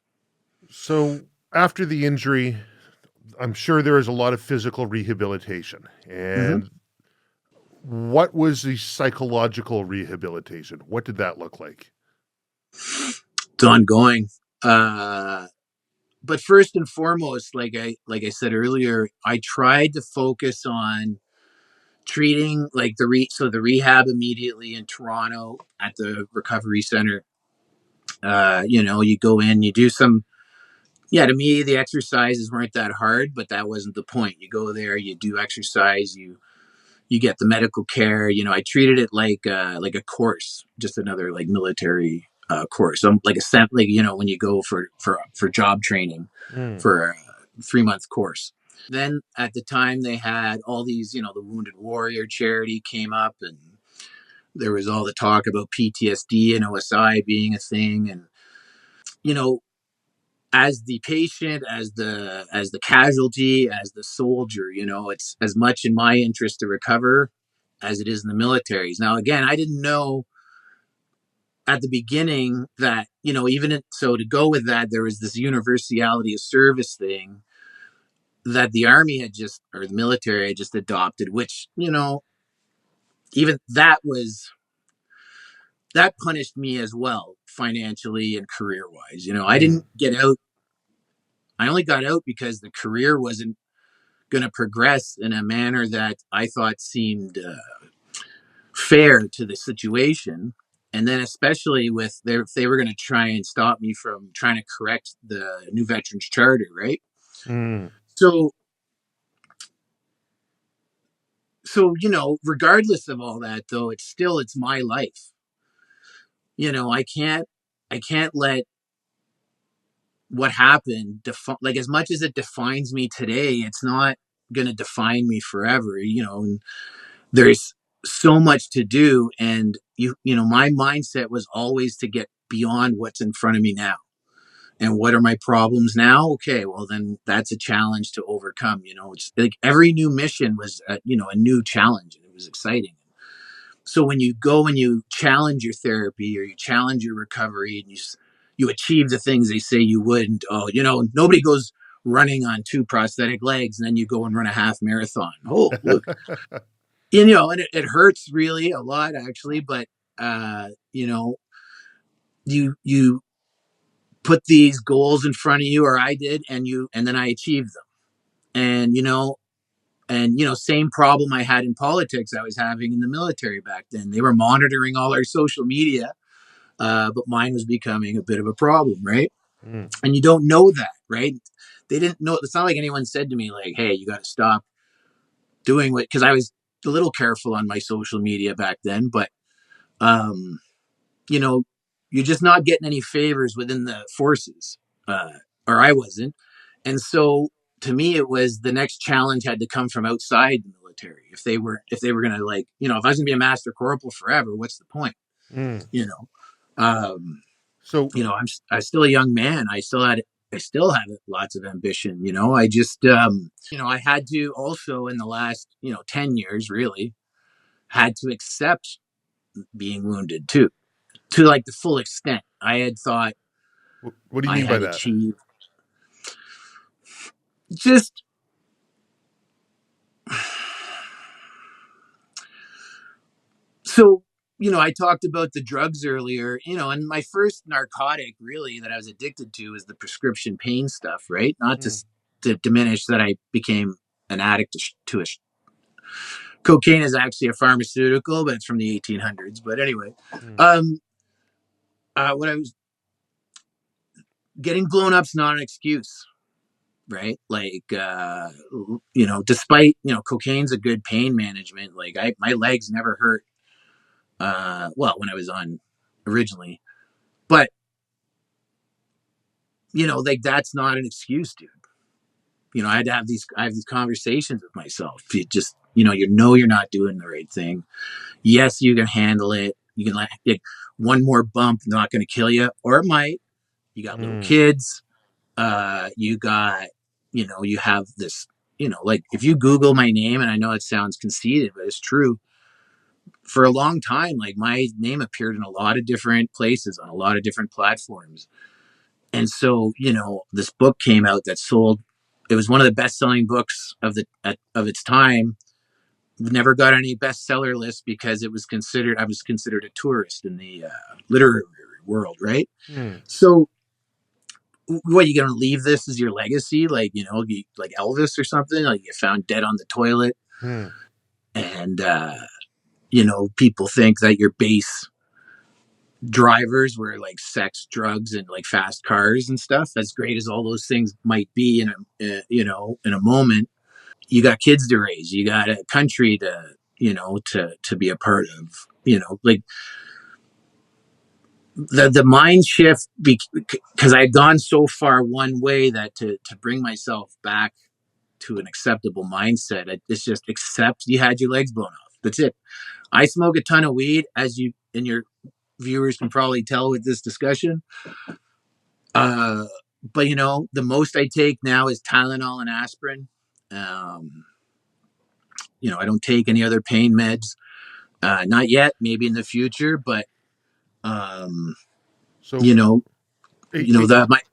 So after the injury, I'm sure there is a lot of physical rehabilitation. Mm-hmm. And what was the psychological rehabilitation? What did that look like? It's ongoing. But first and foremost, like I said earlier, I tried to focus on treating, like, the rehab immediately in Toronto at the recovery center. You go in, you do some. Yeah, to me, the exercises weren't that hard, but that wasn't the point. You go there, you do exercise, you get the medical care. I treated it like a course, just another, like, military course. Like like, when you go for job training Mm. for a 3-month course. Then at the time they had all these, the Wounded Warrior charity came up, and there was all the talk about PTSD and OSI being a thing. And, you know, as the patient, as the casualty, as the soldier, it's as much in my interest to recover as it is in the military's. Now, again, I didn't know at the beginning that, so to go with that, there was this universality of service thing that the army had just, or the military had just adopted, which, even that punished me as well, financially and career wise. I Mm. didn't get out. I only got out because the career wasn't going to progress in a manner that I thought seemed fair to the situation. And then, especially with if they were going to try and stop me from trying to correct the new Veterans Charter, right? Mm. So, regardless of all that, though, it's my life. I can't let what happened like, as much as it defines me today, it's not going to define me forever. And there's so much to do, and my mindset was always to get beyond what's in front of me now. And what are my problems now? Okay, well then that's a challenge to overcome. It's like every new mission was a new challenge, and it was exciting. So when you go and you challenge your therapy or you challenge your recovery, and you achieve the things they say you wouldn't. Oh, nobody goes running on 2 prosthetic legs and then you go and run a half marathon. Oh, look, and it hurts really a lot actually, but you put these goals in front of you, or I did, and then I achieved them. And same problem I had in politics I was having in the military back then. They were monitoring all our social media, but mine was becoming a bit of a problem, right? And you don't know that, right? They didn't know. It's not like anyone said to me like, hey, you got to stop doing what, because I was a little careful on my social media back then, but um you're just not getting any favors within the forces, or I wasn't. And so to me, it was the next challenge had to come from outside the military. If they were going to, like, if I was going to be a master corporal forever, what's the point? Mm. You know, um, So, I'm still a young man. I still have lots of ambition. I just, I had to also in the last, 10 years really had to accept being wounded too, to like the full extent. I had thought what do you I mean by had that? achieved just so I talked about the drugs earlier, and my first narcotic really that I was addicted to was the prescription pain stuff, right? Not Mm. to diminish that I became an addict to cocaine is actually a pharmaceutical, but it's from the 1800s. But anyway, Mm. um, what I was getting blown up's not an excuse, right? Like, despite, cocaine's a good pain management. Like my legs never hurt. Well, when I was on originally, but like that's not an excuse, dude. I had to I have these conversations with myself. You just, you're not doing the right thing. Yes, you can handle it. You can like one more bump, not going to kill you, or it might. You got little Mm. kids. You got, you have this, like if you Google my name, and I know it sounds conceited, but it's true. For a long time, like my name appeared in a lot of different places on a lot of different platforms. And so, this book came out that sold. It was one of the best-selling books of its time. Never got any bestseller list because I was considered a tourist in the literary world, right? Mm. So, what, you gonna leave this as your legacy, like like Elvis or something, like you found dead on the toilet, Mm. and people think that your base drivers were like sex, drugs, and like fast cars and stuff. As great as all those things might be in a moment, you got kids to raise, you got a country to be a part of. Like the mind shift, because I had gone so far one way that to bring myself back to an acceptable mindset, it's just accept you had your legs blown off. That's it. I smoke a ton of weed, as you and your viewers can probably tell with this discussion. Uh, but the most I take now is Tylenol and aspirin. Um, I don't take any other pain meds. Not yet, maybe in the future, but um, So, you know, eight, eight, that might,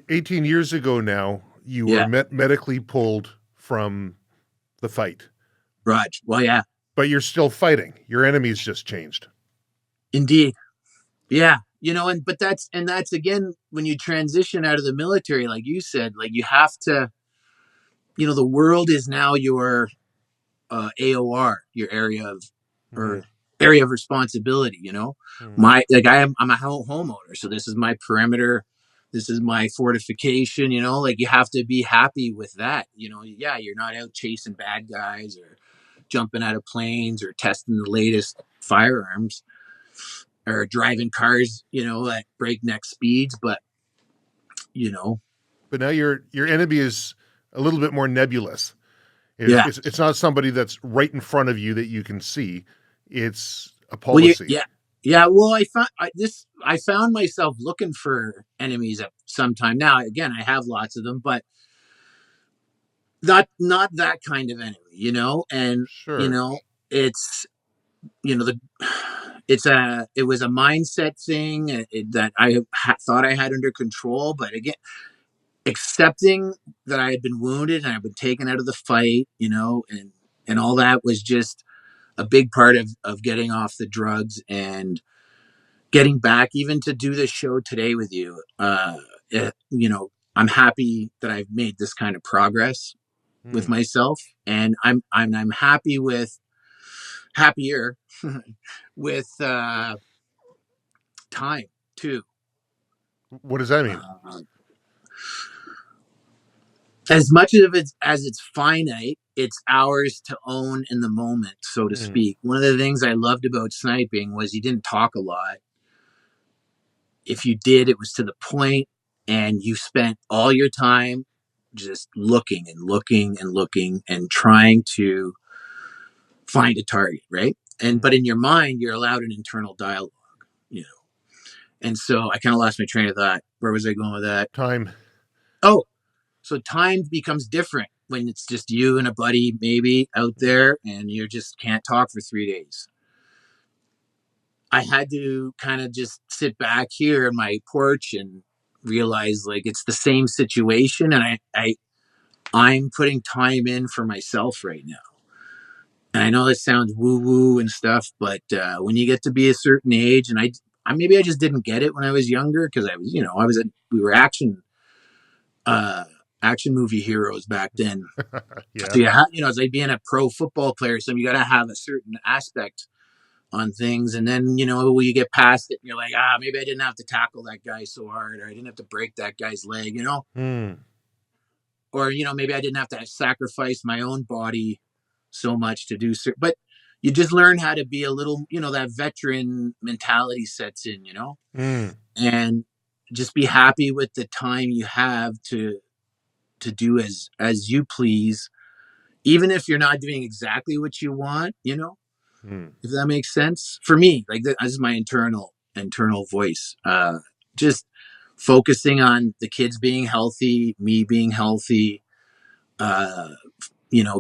18 years ago now, you were yeah, medically pulled from the fight, Raj. Well, yeah, but you're still fighting. Your enemy's just changed. indeed. Yeah. But that's again, when you transition out of the military, like you said, like you have to, the world is now your AOR, your area of Mm-hmm. or area of responsibility. Mm. I'm a homeowner, so this is my perimeter. This is my fortification. Like you have to be happy with that. Yeah, you're not out chasing bad guys or jumping out of planes or testing the latest firearms or driving cars, at breakneck speeds. But you know, But now your enemy is a little bit more nebulous. yeah. It's not somebody that's right in front of you that you can see. It's a Well, policy. yeah. Yeah, well, I found myself looking for enemies at some time. Now, again, I have lots of them, but not that kind of enemy, And Sure. it's the it was a mindset thing that thought I had under control, but again, accepting that I had been wounded and I've been taken out of the fight, and all that was just a big part of getting off the drugs and getting back even to do this show today with you. I'm happy that I've made this kind of progress with Hmm. myself, and I'm happy with happier with time too. What does that mean? Um, as much of it as it's finite, it's ours to own in the moment, so to Hmm. speak. One of the things I loved about sniping was you didn't talk a lot. If you did, it was to the point, and you spent all your time just looking and looking and looking and trying to find a target, right? But in your mind, you're allowed an internal dialogue, you know. And so I kind of lost my train of thought. Where was I going with that? Time. Oh, so time becomes different when it's just you and a buddy maybe out there and you just can't talk for 3 days. I had to kind of just sit back here on my porch and realize like it's the same situation, and I'm putting time in for myself right now. And I know that sounds woo woo and stuff, but when you get to be a certain age, and I maybe I just didn't get it when I was younger because I was, we were uh, action movie heroes back then. Yeah. So it's like being a pro football player. So you got to have a certain aspect on things, and then when you get past it, you're like, maybe I didn't have to tackle that guy so hard, or I didn't have to break that guy's leg, Hmm. or maybe I didn't have to sacrifice my own body so much to do so. But you just learn how to be a little, that veteran mentality sets in, Hmm. and just be happy with the time you have to do as you please, even if you're not doing exactly what you want, Hmm. if that makes sense for me. Like this is my internal voice, just focusing on the kids being healthy, me being healthy, uh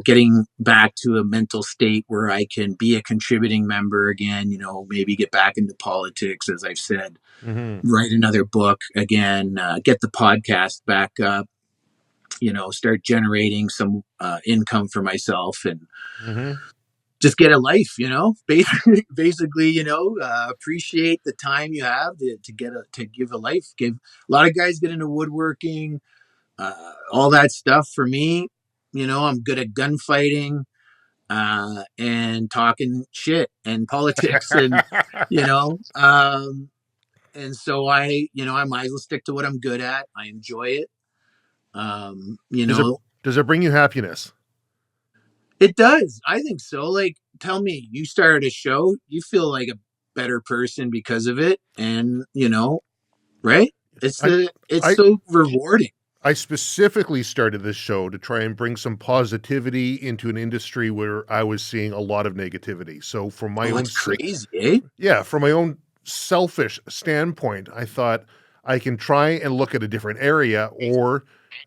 getting back to a mental state where I can be a contributing member again, maybe get back into politics, as I've said, Hmm. write another book again, get the podcast back up, start generating some income for myself, and Hmm. just get a life, basically, appreciate the time you have to give a life. Give a lot of guys get into woodworking, all that stuff. For me, I'm good at gunfighting, and talking shit and politics, and you know, um, and so I might as well stick to what I'm good at. I enjoy it. Um, you does it know, does it bring you happiness? it does. I think so. Like, tell me, you started a show, you feel like a better person because of it, and right? I It's I so rewarding. I specifically started this show to try and bring some positivity into an industry where I was seeing a lot of negativity. So Oh, it's crazy, eh? from my own selfish standpoint, I thought I can try and look at a different area, or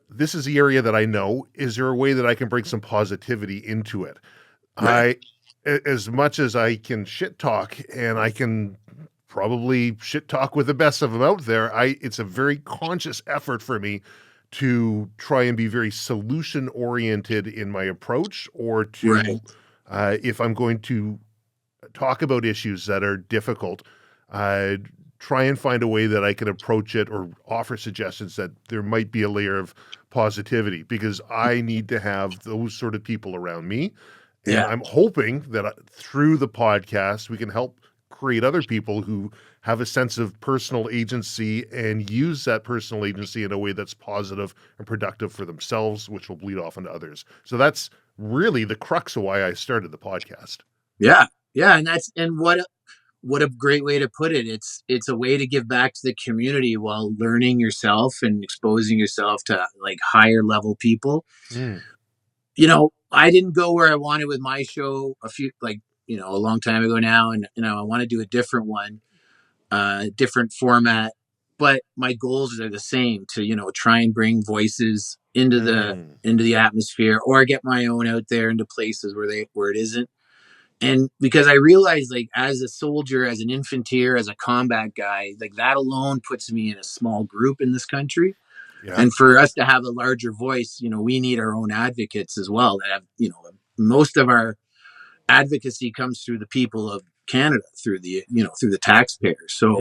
this is the area that I know. Is there a way that I can bring some positivity into it? Right, As much as I can shit talk, and I can probably shit talk with the best of them out there, it's a very conscious effort for me to try and be very solution oriented in my approach, or right, to if I'm going to talk about issues that are difficult, uh, try and find a way that I can approach it or offer suggestions that there might be a layer of positivity, because I need to have those sort of people around me. And yeah, I'm hoping that through the podcast, we can help create other people who have a sense of personal agency and use that personal agency in a way that's positive and productive for themselves, which will bleed off into others. So that's really the crux of why I started the podcast. yeah, yeah. And what a great way to put it. It's a way to give back to the community while learning yourself and exposing yourself to like higher level people. Mm. I didn't go where I wanted with my show a few like a long time ago now, and I want to do a different one, different format, but my goals are the same to try and bring voices into the atmosphere, or get my own out there into places where it isn't. And because I realized, like, as a soldier, as an infantier, as a combat guy, like, that alone puts me in a small group in this country. Yeah. And for us to have a larger voice, we need our own advocates as well. That have, most of our advocacy comes through the people of Canada, through the taxpayers. So,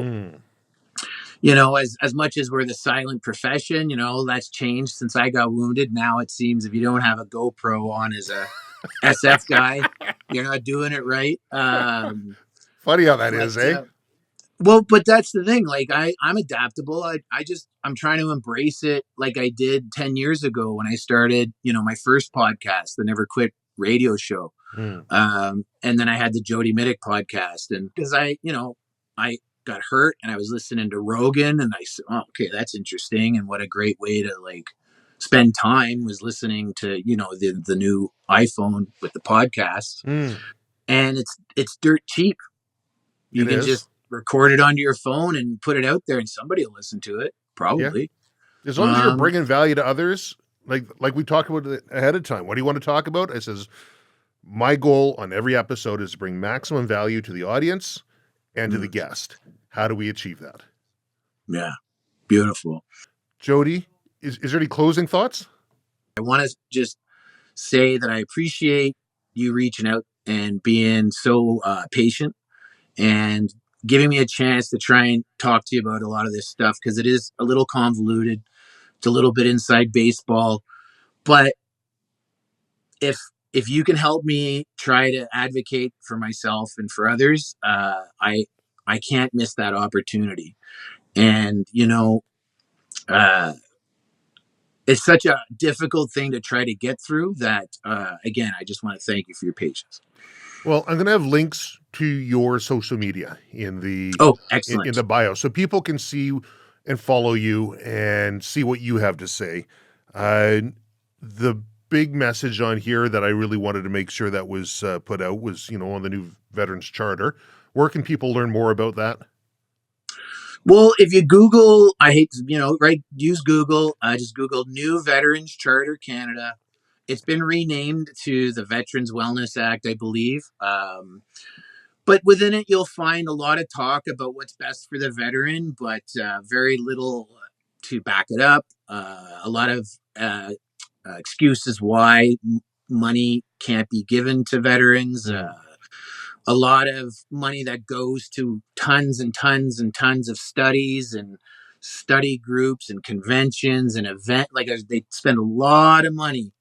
as much as we're the silent profession, that's changed since I got wounded. Now it seems if you don't have a GoPro on as a SF guy, you're not doing it right. Funny how that is, eh? Well, but that's the thing. Like, I'm adaptable. I'm trying to embrace it like I did 10 years ago when I started, my first podcast, the Never Quit radio show. And then I had the Jody Mitic podcast. And because I got hurt and I was listening to Rogan, and I said, oh, okay, that's interesting. And what a great way to, like, spend time was listening to, the new iPhone with the podcast. And it's dirt cheap. You can just record it onto your phone and put it out there, and somebody will listen to it, probably. Yeah. As long as you're bringing value to others, like we talked about it ahead of time. What do you want to talk about? I says, my goal on every episode is to bring maximum value to the audience and to the guest. How do we achieve that? Yeah, beautiful. Jody, is there any closing thoughts? I want to just say that I appreciate you reaching out and being so patient and giving me a chance to try and talk to you about a lot of this stuff, because it is a little convoluted. It's a little bit inside baseball, but if you can help me try to advocate for myself and for others, I can't miss that opportunity. And it's such a difficult thing to try to get through that, again, I just want to thank you for your patience. Well, I'm going to have links to your social media in the excellent. in the bio, so people can see and follow you and see what you have to say. The big message on here that I really wanted to make sure that was put out was, on the new Veterans Charter. Where can people learn more about that? Well, if you Google, use Google. Just Google New Veterans Charter Canada. It's been renamed to the Veterans Wellness Act, I believe. But within it, you'll find a lot of talk about what's best for the veteran, but very little to back it up. A lot of excuses why money can't be given to veterans. A lot of money that goes to tons and tons and tons of studies and study groups and conventions and they spend a lot of money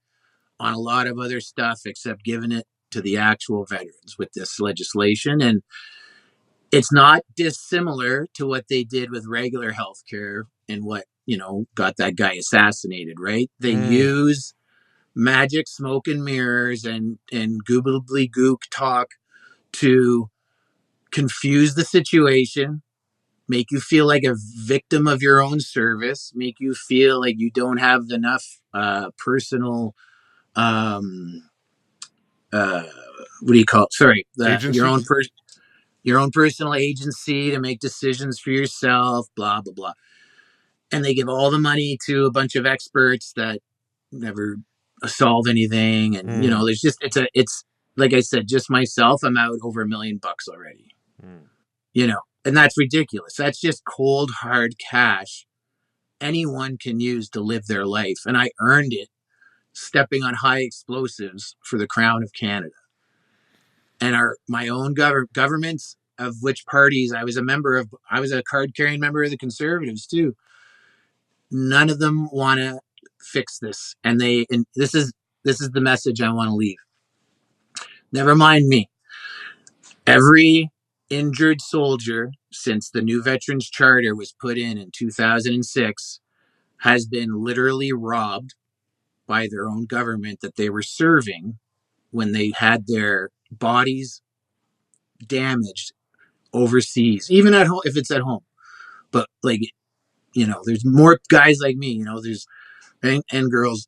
on a lot of other stuff except giving it to the actual veterans with this legislation. And it's not dissimilar to what they did with regular healthcare and what, got that guy assassinated, right? They use magic, smoke and mirrors and goobly gook talk to confuse the situation, make you feel like a victim of your own service, make you feel like you don't have enough personal what do you call it? Sorry, your own personal agency to make decisions for yourself, blah blah blah. And they give all the money to a bunch of experts that never solve anything. And there's just it's like I said, just myself, I'm out over $1 million already. And that's ridiculous. That's just cold hard cash anyone can use to live their life, and I earned it stepping on high explosives for the Crown of Canada. And my own governments, of which parties I was a member of. I was a card-carrying member of the Conservatives too. None of them want to fix this, and this is the message I want to leave. Never mind me. Every injured soldier since the new Veterans Charter was put in 2006 has been literally robbed by their own government that they were serving when they had their bodies damaged overseas, even at home, if it's at home. But there's more guys like me, there's and girls.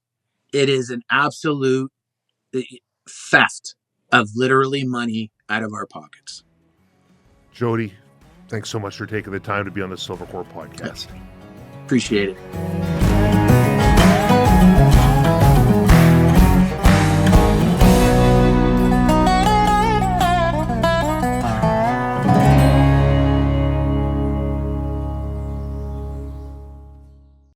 It is an absolute theft of literally money out of our pockets. Jody, thanks so much for taking the time to be on the Silvercore Podcast. Appreciate it.